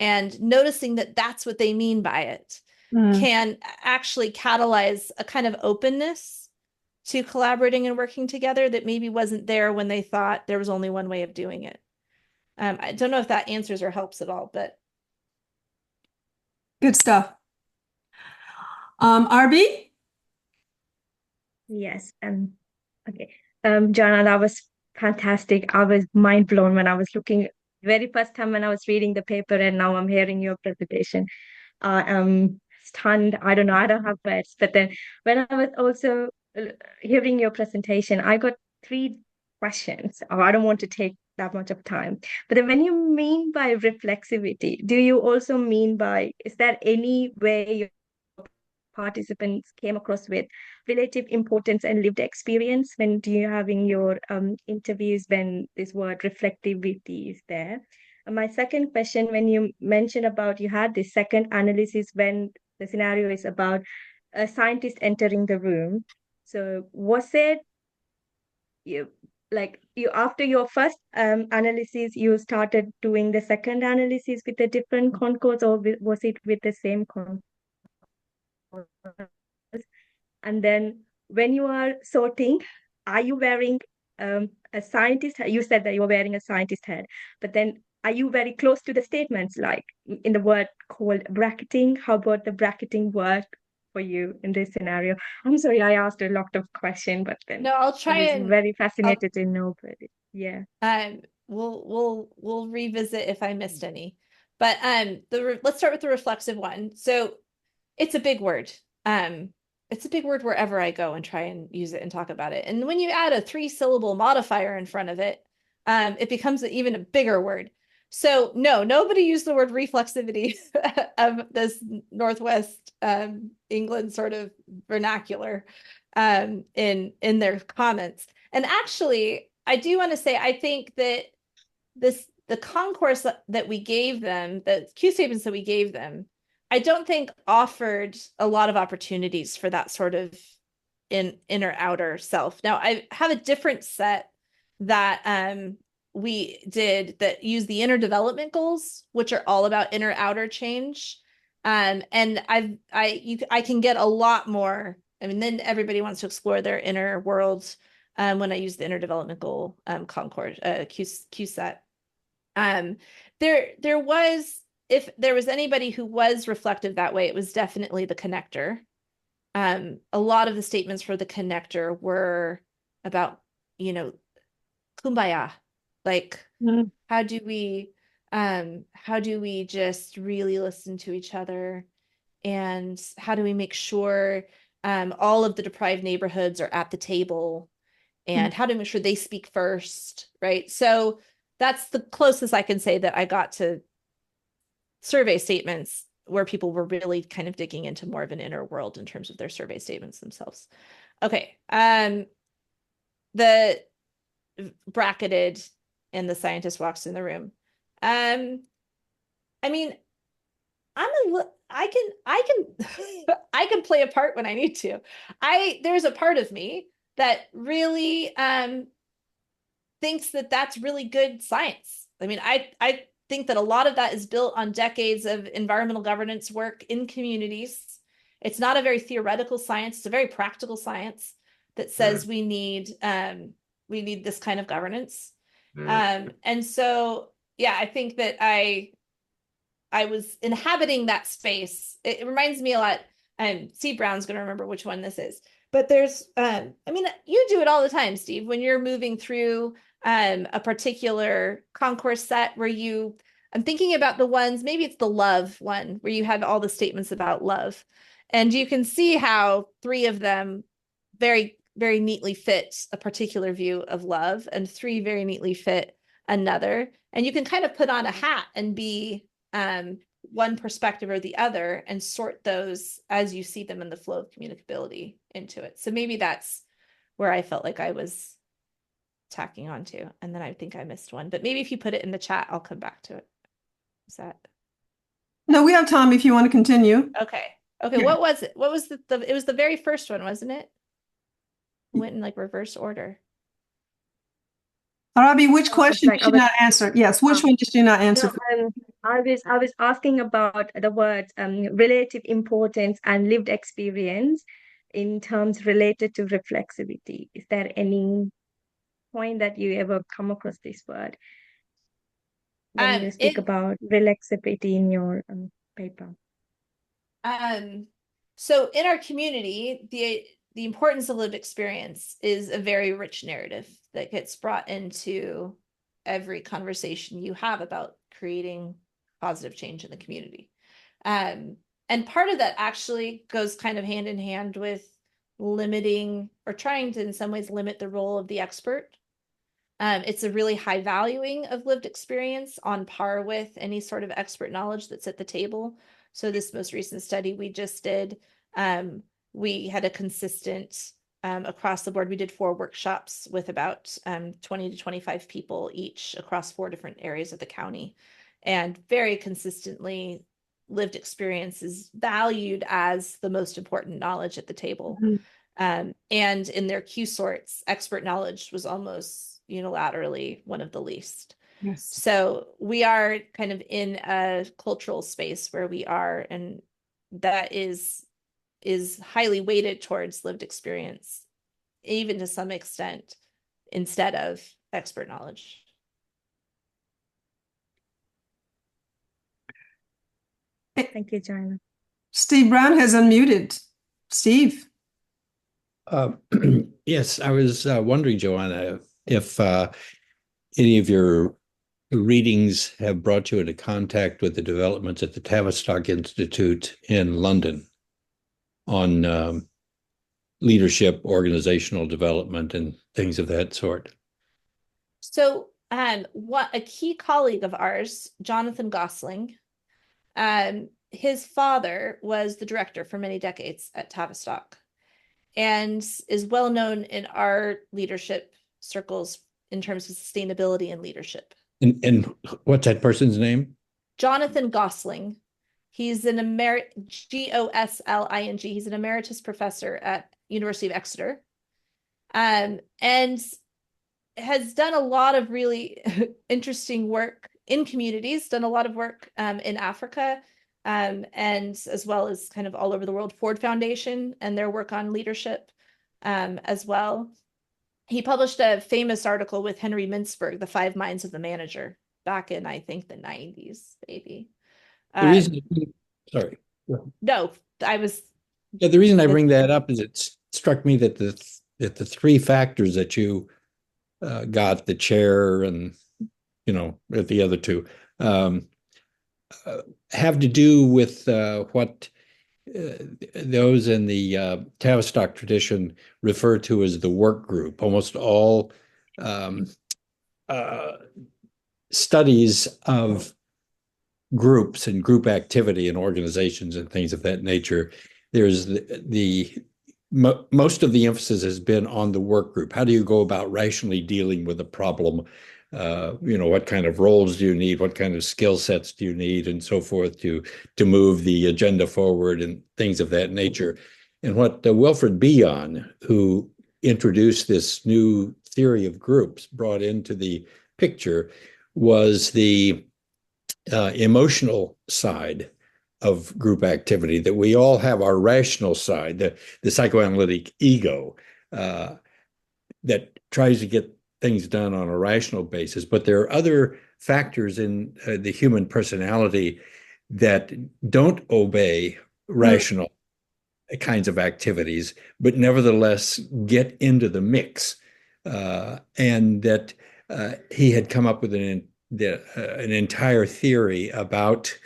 [SPEAKER 2] and noticing that that's what they mean by it can actually catalyze a kind of openness to collaborating and working together that maybe wasn't there when they thought there was only one way of doing it. I don't know if that answers or helps at all, but.
[SPEAKER 1] Good stuff. RB?
[SPEAKER 6] Yes. Okay. Joanna, that was fantastic. I was mind blown when I was looking very first time when I was reading the paper, and now I'm hearing your presentation. Stunned. I don't know. I don't have words. But then when I was also hearing your presentation, I got 3 questions. I don't want to take that much of time. But then when you mean by reflexivity, do you also mean by, is there any way your participants came across with relative importance and lived experience when you having your interviews when this word reflectivity is there? And my second question, when you mentioned about you had this second analysis when the scenario is about a scientist entering the room. So was it after your first analysis, you started doing the second analysis with a different concourse, or was it with the same concourse? And then when you are sorting, are you wearing a scientist? You said that you're wearing a scientist hat, but then are you very close to the statements, like in the word called bracketing? How about the bracketing work for you in this scenario? I'm sorry, I asked a lot of questions, but then
[SPEAKER 2] No, I'll
[SPEAKER 6] I
[SPEAKER 2] try
[SPEAKER 6] was
[SPEAKER 2] and
[SPEAKER 6] very fascinated to know. But yeah.
[SPEAKER 2] we'll revisit if I missed any. But let's start with the reflexive one. So it's a big word. It's a big word wherever I go and try and use it and talk about it. And when you add a 3-syllable modifier in front of it, it becomes even a bigger word. So no, nobody used the word reflexivity of this Northwest England sort of vernacular in their comments. And actually, I do want to say, I think that the concourse that we gave them, the Q statements that we gave them, I don't think offered a lot of opportunities for that sort of inner outer self. Now, I have a different set that we did that use the inner development goals, which are all about inner outer change. And I can get a lot more. I mean, then everybody wants to explore their inner world when I use the inner development goal concourse Q set. There was, if there was anybody who was reflective that way, it was definitely the connector. A lot of the statements for the connector were about, kumbaya, like how do we just really listen to each other, and how do we make sure all of the deprived neighborhoods are at the table, and how to make sure they speak first, right? So that's the closest I can say that I got to survey statements where people were really kind of digging into more of an inner world in terms of their survey statements themselves. Okay. The bracketed and the scientist walks in the room. I mean, I can play a part when I need to. There's a part of me that really thinks that that's really good science. I mean, I think that a lot of that is built on decades of environmental governance work in communities. It's not a very theoretical science. It's a very practical science that says we need this kind of governance. And so, yeah, I think that I was inhabiting that space. It reminds me a lot, Steve Brown's going to remember which one this is. But there's, I mean, you do it all the time, Steve, when you're moving through a particular concourse set where I'm thinking about the ones, maybe it's the love one, where you had all the statements about love. And you can see how 3 of them very, very neatly fit a particular view of love, and 3 very neatly fit another. And you can kind of put on a hat and be one perspective or the other and sort those as you see them in the flow of communicability into it. So maybe that's where I felt like I was tacking onto, and then I think I missed one, but maybe if you put it in the chat, I'll come back to it. Is that?
[SPEAKER 1] No, we have time if you want to continue.
[SPEAKER 2] Okay.
[SPEAKER 1] Yeah.
[SPEAKER 2] What was it? What was it was the very first one, wasn't it? Went in like reverse order.
[SPEAKER 1] Arabi, which question
[SPEAKER 6] like
[SPEAKER 1] did you not answer? Yes, which one did you not answer?
[SPEAKER 6] No, I was asking about the words relative importance and lived experience in terms related to reflexivity. Is there any point that you ever come across this word when you speak about reflexivity in your paper?
[SPEAKER 2] So in our community, the importance of lived experience is a very rich narrative that gets brought into every conversation you have about creating positive change in the community. And part of that actually goes kind of hand in hand with limiting, or trying to in some ways limit, the role of the expert. It's a really high valuing of lived experience, on par with any sort of expert knowledge that's at the table. So this most recent study we just did, we had a consistent across the board. We did 4 workshops with about 20 to 25 people each across 4 different areas of the county. And very consistently, lived experience is valued as the most important knowledge at the table. And in their Q sorts, expert knowledge was almost unilaterally one of the least.
[SPEAKER 1] Yes.
[SPEAKER 2] So we are kind of in a cultural space where we are, and that is highly weighted towards lived experience, even to some extent, instead of expert knowledge.
[SPEAKER 6] Thank you, Joanna.
[SPEAKER 1] Steve Brown has unmuted. Steve.
[SPEAKER 7] Yes, I was wondering, Joanna, if any of your readings have brought you into contact with the developments at the Tavistock Institute in London on leadership, organizational development, and things of that sort.
[SPEAKER 2] So what a key colleague of ours, Jonathan Gosling, his father was the director for many decades at Tavistock and is well known in our leadership circles in terms of sustainability and leadership.
[SPEAKER 7] And what's that person's name?
[SPEAKER 2] Jonathan Gosling. He's an Gosling. He's an emeritus professor at University of Exeter, and has done a lot of really interesting work in communities, done a lot of work in Africa, and as well as kind of all over the world. Ford Foundation and their work on leadership as well. He published a famous article with Henry Mintzberg, The 5 Minds of the Manager, back in, I think, the 90s, maybe.
[SPEAKER 7] The reason, sorry.
[SPEAKER 2] No, I was.
[SPEAKER 7] Yeah, the reason I bring that up is it struck me that the 3 factors that you got, the chair and, the other 2, have to do with what those in the Tavistock tradition refer to as the work group. Almost all studies of groups and group activity and organizations and things of that nature, there's most of the emphasis has been on the work group. How do you go about rationally dealing with a problem? What kind of roles do you need? What kind of skill sets do you need, and so forth, to move the agenda forward and things of that nature. And what Wilfred Bion, who introduced this new theory of groups, brought into the picture was the emotional side of group activity, that we all have our rational side, the psychoanalytic ego that tries to get things done on a rational basis. But there are other factors in the human personality that don't obey rational kinds of activities, but nevertheless get into the mix. And that he had come up with an entire theory about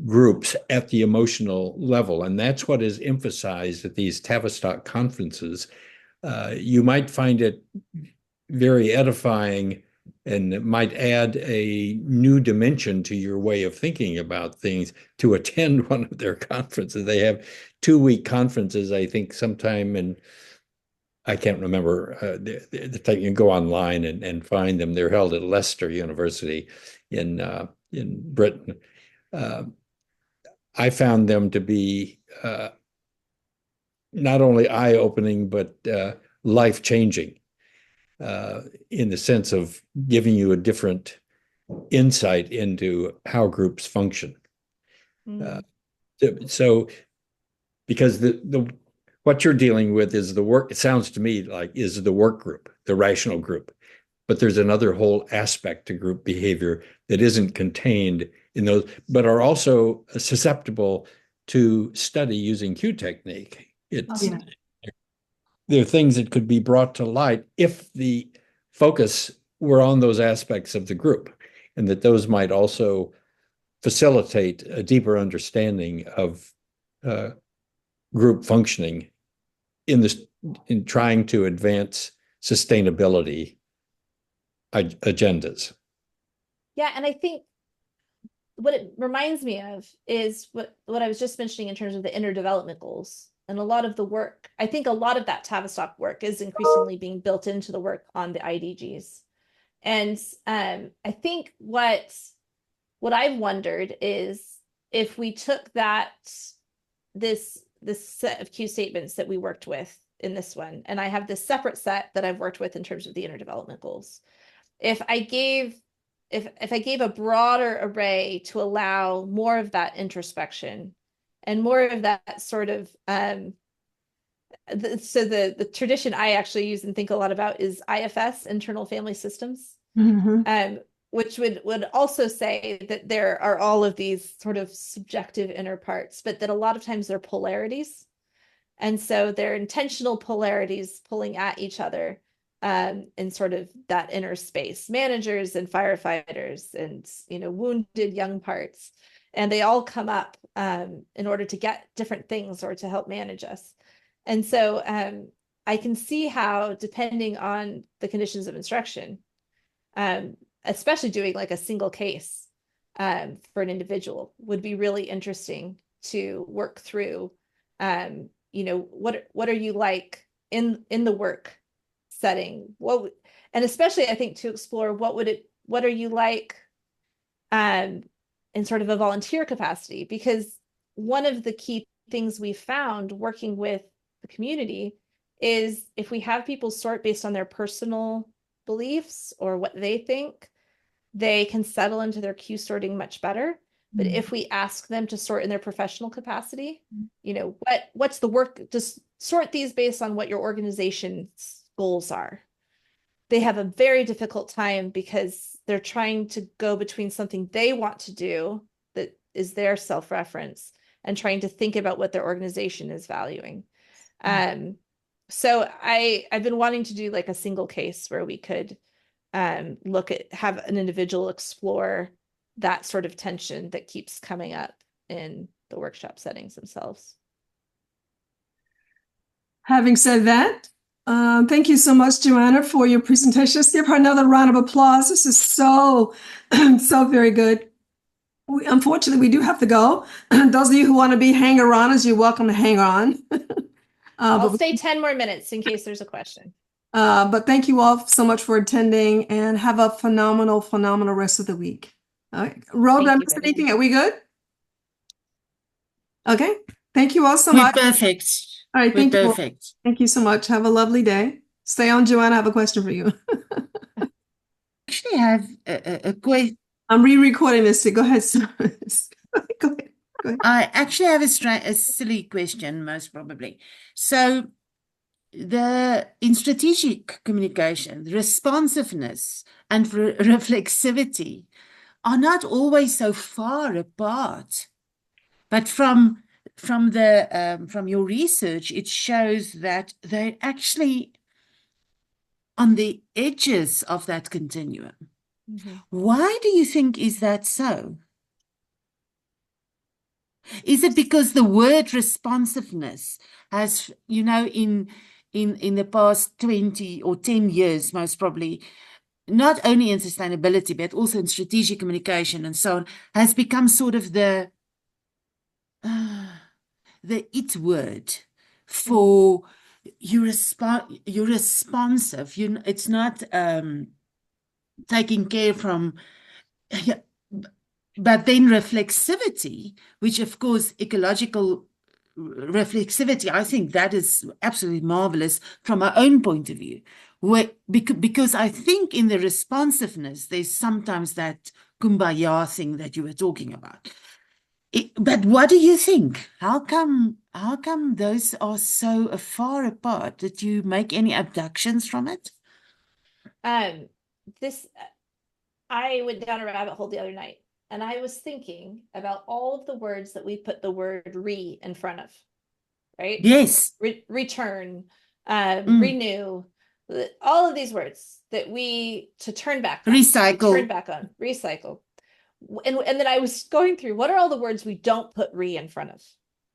[SPEAKER 7] groups at the emotional level. And that's what is emphasized at these Tavistock conferences. You might find it very edifying and it might add a new dimension to your way of thinking about things to attend one of their conferences. They have 2-week conferences, I think, sometime in, I can't remember, you can go online and find them. They're held at Leicester University in Britain. I found them to be not only eye-opening, but life-changing in the sense of giving you a different insight into how groups function. So because what you're dealing with is the work, it sounds to me like, is the work group, the rational group. But there's another whole aspect to group behavior that isn't contained in those, but are also susceptible to study using Q technique. There are things that could be brought to light if the focus were on those aspects of the group, and that those might also facilitate a deeper understanding of group functioning in trying to advance sustainability agendas.
[SPEAKER 2] Yeah, and I think what it reminds me of is what I was just mentioning in terms of the inner development goals. And a lot of the work, I think a lot of that Tavistock work is increasingly being built into the work on the IDGs. And I think what I've wondered is if we took this set of Q statements that we worked with in this one, and I have this separate set that I've worked with in terms of the inner development goals. If I gave a broader array to allow more of that introspection and more of that sort of, so the tradition I actually use and think a lot about is IFS, internal family systems, which would also say that there are all of these sort of subjective inner parts, but that a lot of times they're polarities. And so they're intentional polarities pulling at each other in sort of that inner space, managers and firefighters and, wounded young parts. And they all come up in order to get different things or to help manage us. And so I can see how, depending on the conditions of instruction, especially doing like a single case for an individual would be really interesting to work through. What are you like in the work setting? And especially I think to explore what are you like in sort of a volunteer capacity, because one of the key things we found working with the community is if we have people sort based on their personal beliefs or what they think, they can settle into their Q sorting much better. But if we ask them to sort in their professional capacity, what's the work, just sort these based on what your organization's goals are. They have a very difficult time because they're trying to go between something they want to do that is their self-reference and trying to think about what their organization is valuing. So I've been wanting to do like a single case where we could have an individual explore that sort of tension that keeps coming up in the workshop settings themselves.
[SPEAKER 1] Having said that, thank you so much, Joanna, for your presentation. Let's give her another round of applause. This is so, so very good. Unfortunately, we do have to go. Those of you who want to be hanger-oners, you're welcome to hang on.
[SPEAKER 2] I'll stay 10 more minutes in case there's a question.
[SPEAKER 1] But thank you all so much for attending, and have a phenomenal, phenomenal rest of the week. All right. Ro, did I miss anything? Are we good? Okay. Thank you all so much.
[SPEAKER 8] Perfect.
[SPEAKER 1] All right. Thank you.
[SPEAKER 8] Perfect.
[SPEAKER 1] Thank you so much. Have a lovely day. Stay on, Joanna. I have a question for you.
[SPEAKER 8] Actually, I have a question.
[SPEAKER 1] I'm re-recording this. So go ahead. Go ahead.
[SPEAKER 8] I actually have a silly question, most probably. So, in strategic communication, responsiveness and reflexivity are not always so far apart. But from your research, it shows that they're actually on the edges of that continuum. Mm-hmm. Why do you think is that so? Is it because the word responsiveness has, in the past 20 or 10 years, most probably, not only in sustainability, but also in strategic communication and so on, has become sort of the it word for you're responsive. It's not taking care from, but then reflexivity, which of course ecological reflexivity, I think that is absolutely marvelous from my own point of view. Because I think in the responsiveness, there's sometimes that kumbaya thing that you were talking about. But what do you think? How come those are so far apart? Did you make any abductions from it?
[SPEAKER 2] I went down a rabbit hole the other night, and I was thinking about all of the words that we put the word re in front of, right?
[SPEAKER 8] Yes.
[SPEAKER 2] Return, renew, all of these words that to turn back on, recycle. And then I was going through, what are all the words we don't put re in front of?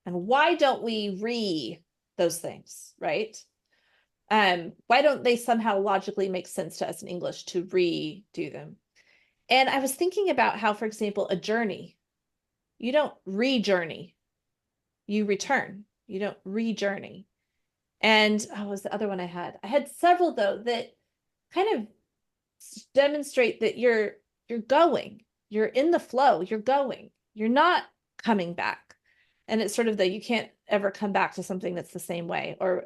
[SPEAKER 2] And why don't we re those things, right? Why don't they somehow logically make sense to us in English to redo them? And I was thinking about how, for example, a journey, you don't re-journey, you return. You don't re-journey. And what was the other one I had? I had several, though, that kind of demonstrate that you're going. You're in the flow, you're going, you're not coming back. And it's sort of you can't ever come back to something that's the same way. Or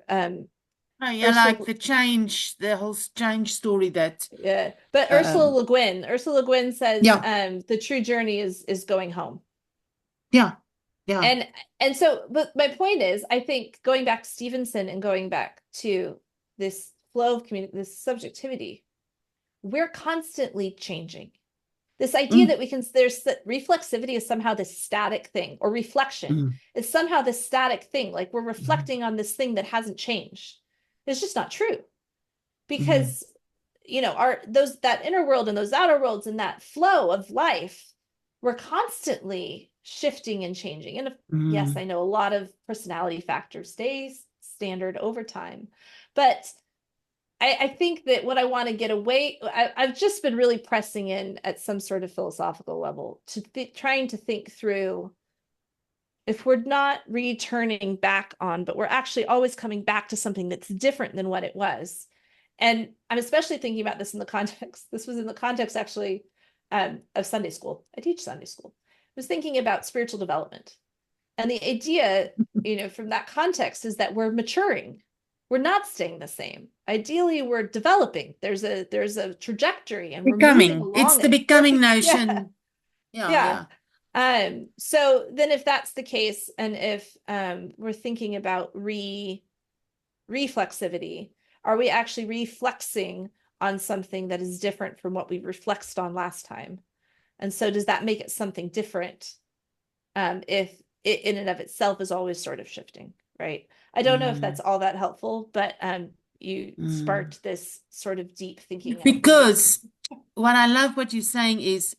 [SPEAKER 8] like the whole change story that.
[SPEAKER 2] Yeah. But Ursula Le Guin says the true journey is going home.
[SPEAKER 8] Yeah. Yeah.
[SPEAKER 2] And so, but my point is, I think going back to Stevenson and going back to this flow of community, this subjectivity, we're constantly changing. This idea that reflexivity is somehow this static thing, or reflection is somehow this static thing. Like we're reflecting on this thing that hasn't changed. It's just not true, because that inner world and those outer worlds and that flow of life, we're constantly shifting and changing. And yes, I know a lot of personality factors stay standard over time, but I think that what I want to get away, I've just been really pressing in at some sort of philosophical level to trying to think through, if we're not returning back on, but we're actually always coming back to something that's different than what it was. And I'm especially thinking about this in the context, this was in the context actually of Sunday school. I teach Sunday school. I was thinking about spiritual development. And the idea, from that context is that we're maturing. We're not staying the same. Ideally, we're developing. There's a trajectory, and
[SPEAKER 8] becoming.
[SPEAKER 2] We're moving along
[SPEAKER 8] It's the becoming notion.
[SPEAKER 2] Yeah. So then if that's the case, and if we're thinking about reflexivity, are we actually reflexing on something that is different from what we reflexed on last time? And so does that make it something different if it in and of itself is always sort of shifting, right? I don't know if that's all that helpful, but you sparked this sort of deep thinking.
[SPEAKER 8] Because what I love what you're saying is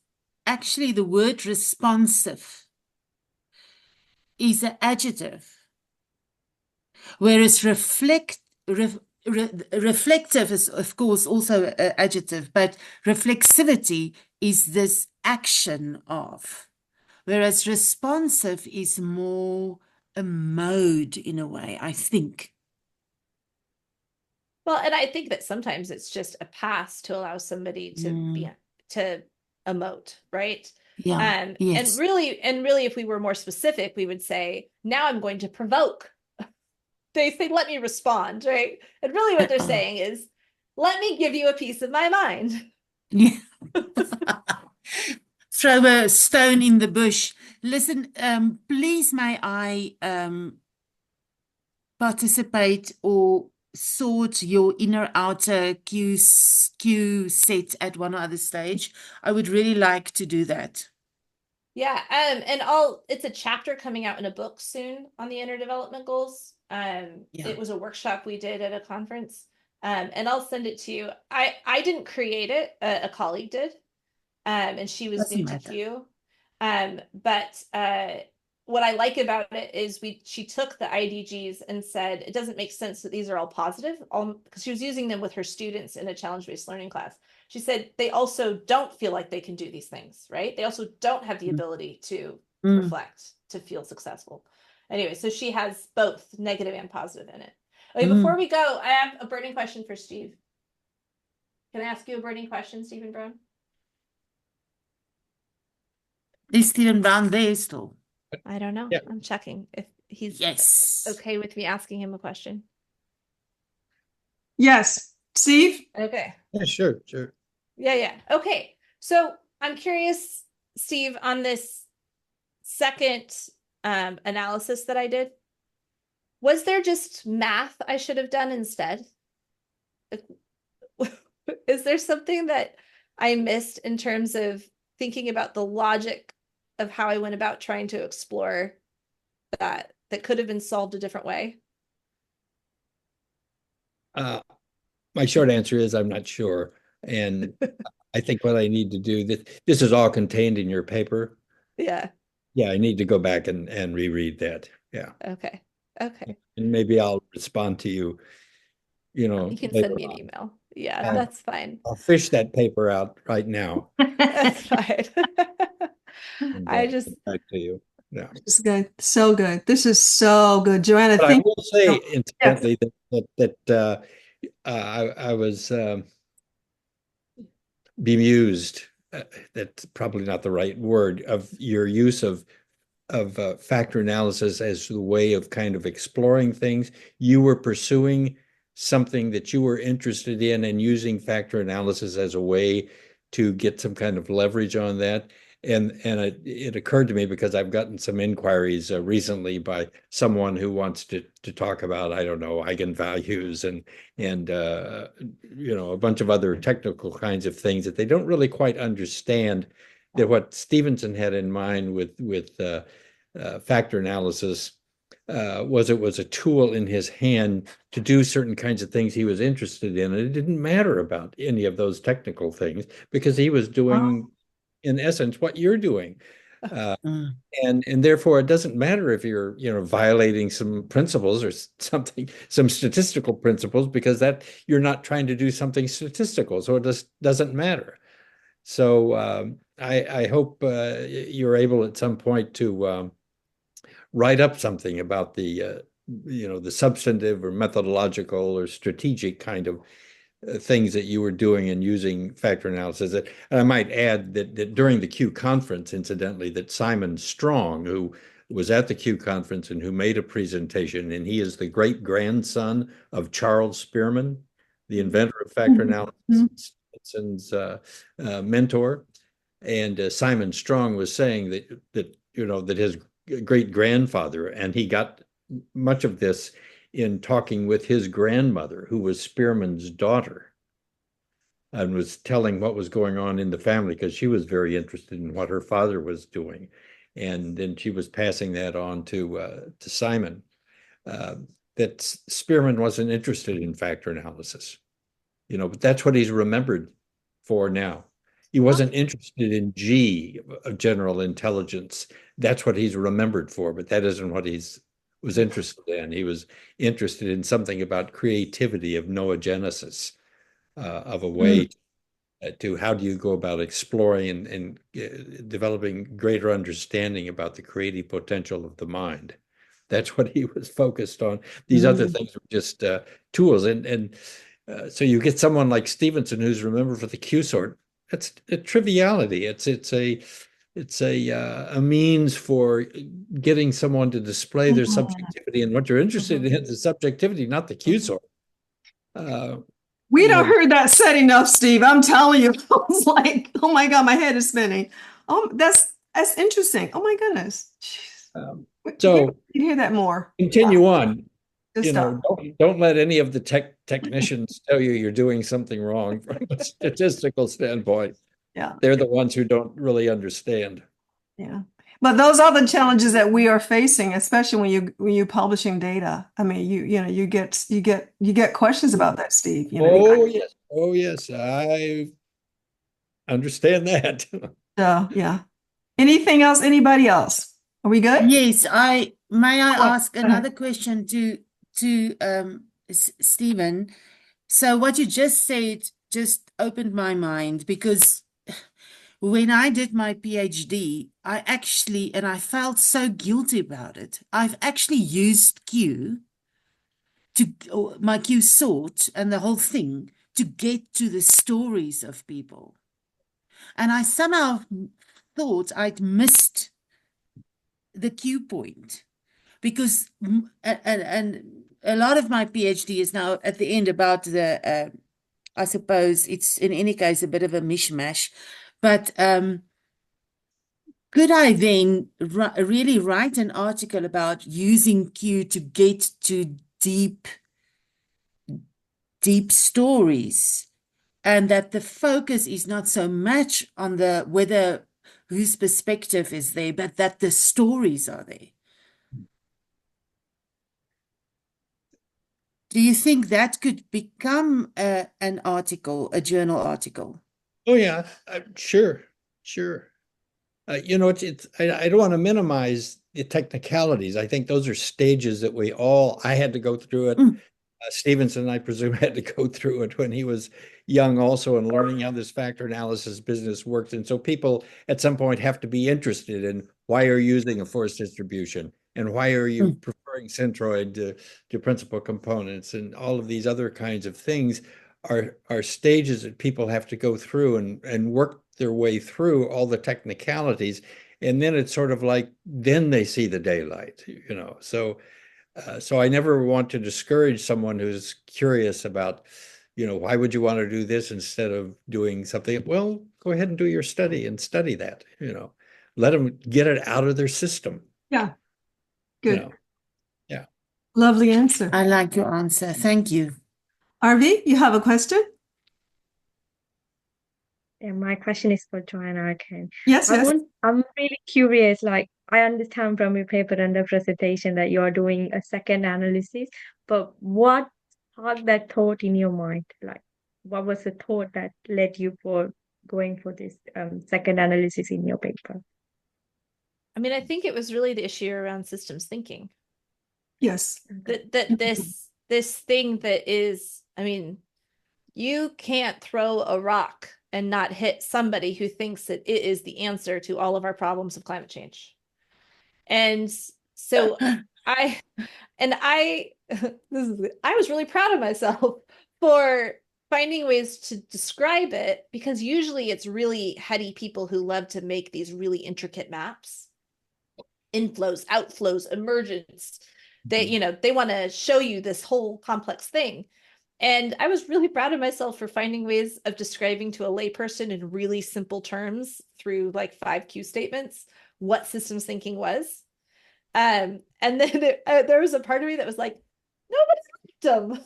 [SPEAKER 8] actually the word responsive is an adjective, whereas reflective is, of course, also an adjective, but reflexivity is this action of, whereas responsive is more a mode in a way, I think.
[SPEAKER 2] Well, and I think that sometimes it's just a pass to allow somebody to emote, right?
[SPEAKER 8] Yeah. Yes.
[SPEAKER 2] And really, if we were more specific, we would say, now I'm going to provoke. They say, let me respond, right? And really what they're saying is, let me give you a piece of my mind.
[SPEAKER 8] Yeah. Throw a stone in the bush. Listen, please may I participate or sort your inner outer Q set at one other stage. I would really like to do that.
[SPEAKER 2] Yeah, and it's a chapter coming out in a book soon on the inner development goals. It was a workshop we did at a conference. And I'll send it to you. I didn't create it, a colleague did. And she was new to Q. But what I like about it is she took the IDGs and said, it doesn't make sense that these are all positive, because she was using them with her students in a challenge-based learning class. She said they also don't feel like they can do these things, right? They also don't have the ability to reflect, to feel successful. Anyway, so she has both negative and positive in it. Okay, before we go, I have a burning question for Steve. Can I ask you a burning question, Stephen Brown?
[SPEAKER 8] Is Stephen Brown there still?
[SPEAKER 2] I don't know.
[SPEAKER 7] Yeah.
[SPEAKER 2] I'm checking if he's
[SPEAKER 8] Yes.
[SPEAKER 2] okay with me asking him a question.
[SPEAKER 1] Yes. Steve?
[SPEAKER 2] Okay.
[SPEAKER 7] Yeah, sure.
[SPEAKER 2] Yeah. Okay. So I'm curious, Steve, on this second analysis that I did, was there just math I should have done instead? Is there something that I missed in terms of thinking about the logic of how I went about trying to explore that could have been solved a different way?
[SPEAKER 7] My short answer is I'm not sure. And I think what I need to do, this is all contained in your paper.
[SPEAKER 2] Yeah.
[SPEAKER 7] Yeah, I need to go back and reread that. Yeah.
[SPEAKER 2] Okay.
[SPEAKER 7] And maybe I'll respond to you,
[SPEAKER 2] You can send me an email. Yeah, that's fine.
[SPEAKER 7] I'll fish that paper out right now.
[SPEAKER 2] That's fine.
[SPEAKER 7] And,
[SPEAKER 2] I just
[SPEAKER 7] get back to you. Yeah.
[SPEAKER 1] This is good. So good. This is so good. Joanna,
[SPEAKER 7] But I
[SPEAKER 1] thank
[SPEAKER 7] will say,
[SPEAKER 1] you.
[SPEAKER 7] incidentally, that I was bemused. That's probably not the right word, of your use of factor analysis as the way of kind of exploring things. You were pursuing something that you were interested in and using factor analysis as a way to get some kind of leverage on that. And it occurred to me, because I've gotten some inquiries recently by someone who wants to talk about, I don't know, eigenvalues and a bunch of other technical kinds of things that they don't really quite understand that what Stevenson had in mind with factor analysis was it was a tool in his hand to do certain kinds of things he was interested in. And it didn't matter about any of those technical things because he was doing, in essence, what you're doing. And therefore, it doesn't matter if you're, violating some principles or something, some statistical principles, because that you're not trying to do something statistical. So it just doesn't matter. So I hope you're able at some point to write up something about the substantive or methodological or strategic kind of things that you were doing and using factor analysis. And I might add that during the Q conference, incidentally, that Simon Strong, who was at the Q conference and who made a presentation, and he is the great grandson of Charles Spearman, the inventor of factor analysis, Stevenson's mentor. And Simon Strong was saying that his great grandfather, and he got much of this in talking with his grandmother, who was Spearman's daughter, and was telling what was going on in the family because she was very interested in what her father was doing. And then she was passing that on to Simon, that Spearman wasn't interested in factor analysis, but that's what he's remembered for now. He wasn't interested in G, general intelligence. That's what he's remembered for, but that isn't what he's was interested in. He was interested in something about creativity of noogenesis, of a way to how do you go about exploring and developing greater understanding about the creative potential of the mind. That's what he was focused on. These other things were just tools. And so you get someone like Stevenson who's remembered for the Q sort. That's a triviality. It's a means for getting someone to display their subjectivity, and what you're interested in is subjectivity, not the Q sort.
[SPEAKER 1] We don't hear that said enough, Steve. I'm telling you, I was like, oh my God, my head is spinning. Oh, that's interesting. Oh my goodness.
[SPEAKER 7] So
[SPEAKER 1] you hear that more.
[SPEAKER 7] Continue on.
[SPEAKER 1] Good
[SPEAKER 7] Don't let any of the technicians tell you you're doing something wrong from a statistical standpoint.
[SPEAKER 1] Yeah.
[SPEAKER 7] They're the ones who don't really understand.
[SPEAKER 1] Yeah. But those are the challenges that we are facing, especially when you're publishing data. I mean, you get questions about that, Steve.
[SPEAKER 7] Oh yes, I understand that.
[SPEAKER 1] Yeah. Anything else? Anybody else? Are we good?
[SPEAKER 8] Yes, may I ask another question to Stephen? So what you just said just opened my mind, because when I did my PhD, I felt so guilty about it. I've actually used Q my Q sort and the whole thing to get to the stories of people. And I somehow thought I'd missed the Q point, because and a lot of my PhD is now at the end about the I suppose it's in any case a bit of a mishmash, but could I then really write an article about using Q to get to deep stories, and that the focus is not so much on the whether whose perspective is there, but that the stories are there? Do you think that could become an article, a journal article?
[SPEAKER 7] Oh yeah, sure. I don't want to minimize the technicalities. I think those are stages that I had to go through it. Stevenson, I presume, had to go through it when he was young also, and learning how this factor analysis business works. And so people at some point have to be interested in why you're using a force distribution, and why are you preferring centroid to principal components, and all of these other kinds of things are stages that people have to go through and work their way through all the technicalities. And then it's sort of like, then they see the daylight, So I never want to discourage someone who's curious about, why would you want to do this instead of doing something? Well, go ahead and do your study and study that, let them get it out of their system.
[SPEAKER 1] Yeah. Good.
[SPEAKER 7] Yeah.
[SPEAKER 1] Lovely answer.
[SPEAKER 8] I like your answer. Thank you.
[SPEAKER 1] RV, you have a question?
[SPEAKER 6] my question is for Joanna again.
[SPEAKER 1] Yes, yes.
[SPEAKER 6] I'm really curious, like I understand from your paper and the presentation that you're doing a second analysis, but what sparked that thought in your mind? Like what was the thought that led you for going for this second analysis in your paper?
[SPEAKER 2] I mean, I think it was really the issue around systems thinking.
[SPEAKER 1] Yes.
[SPEAKER 2] That this thing that is, I mean, you can't throw a rock and not hit somebody who thinks that it is the answer to all of our problems of climate change. And so I was really proud of myself for finding ways to describe it, because usually it's really heady people who love to make these really intricate maps, inflows, outflows, emergence. They, you know, they want to show you this whole complex thing. And I was really proud of myself for finding ways of describing to a layperson in really simple terms through like 5 Q statements what systems thinking was. And then there was a part of me that was like, nobody liked them.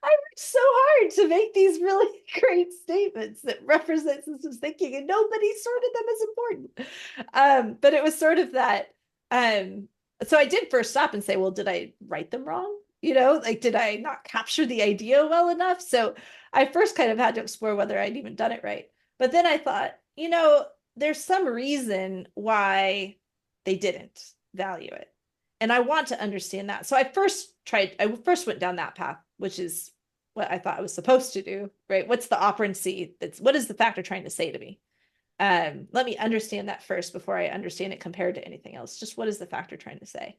[SPEAKER 2] I worked so hard to make these really great statements that represent systems thinking, and nobody sorted them as important. But it was sort of that. So I did first stop and say, well, did I write them wrong? You know, like, did I not capture the idea well enough? So I first kind of had to explore whether I'd even done it right. But then I thought, you know, there's some reason why they didn't value it. And I want to understand that. So I first went down that path, which is what I thought I was supposed to do, right? What's the operancy? What is the factor trying to say to me? Let me understand that first before I understand it compared to anything else. Just what is the factor trying to say?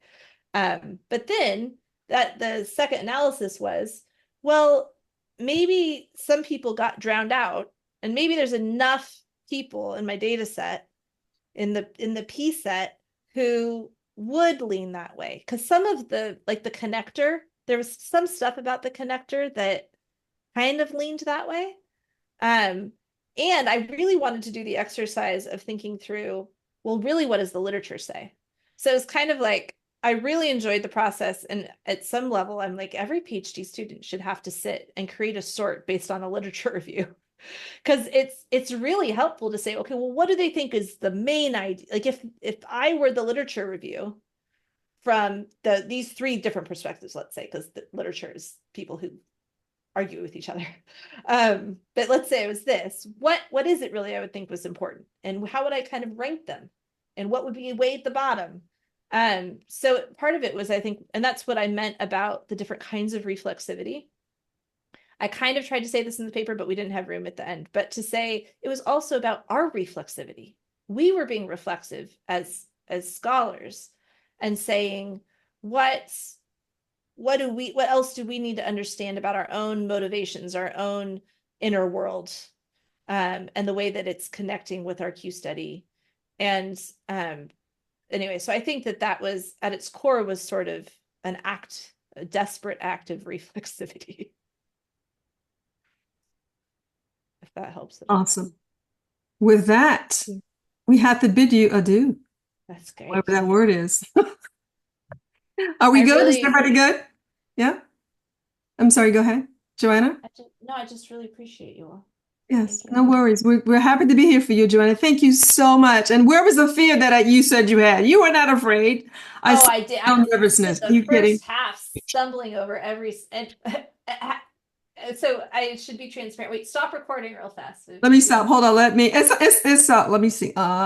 [SPEAKER 2] But then the second analysis was, well, maybe some people got drowned out, and maybe there's enough people in my data set, in the P set, who would lean that way. Because some of the, like the connector, there was some stuff about the connector that kind of leaned that way. And I really wanted to do the exercise of thinking through, well, really, what does the literature say? So it's kind of like, I really enjoyed the process. And at some level, I'm like, every PhD student should have to sit and create a sort based on a literature review. Because it's really helpful to say, okay, well, what do they think is the main idea? Like if I were the literature review from these 3 different perspectives, let's say, because the literature is people who argue with each other. But let's say it was this, what is it really I would think was important? And how would I kind of rank them? And what would be way at the bottom? So part of it was, I think, and that's what I meant about the different kinds of reflexivity. I kind of tried to say this in the paper, but we didn't have room at the end. But to say it was also about our reflexivity. We were being reflexive as scholars and saying, what else do we need to understand about our own motivations, our own inner world, and the way that it's connecting with our Q study. And anyway, so I think that was at its core was sort of a desperate act of reflexivity. If that helps.
[SPEAKER 1] Awesome. With that, we have to bid you adieu.
[SPEAKER 2] That's great.
[SPEAKER 1] Whatever that word is. Are we good? Is everybody good? Yeah? I'm sorry, go ahead. Joanna?
[SPEAKER 2] I just really appreciate you all.
[SPEAKER 1] Yes, no worries. We're happy to be here for you, Joanna. Thank you so much. And where was the fear that you said you had? You were not afraid.
[SPEAKER 2] I did.
[SPEAKER 1] No nervousness. Are you kidding?
[SPEAKER 2] First half stumbling over every... So I should be transparent. Wait, stop recording real fast.
[SPEAKER 1] Let me stop. Hold on. Let me see.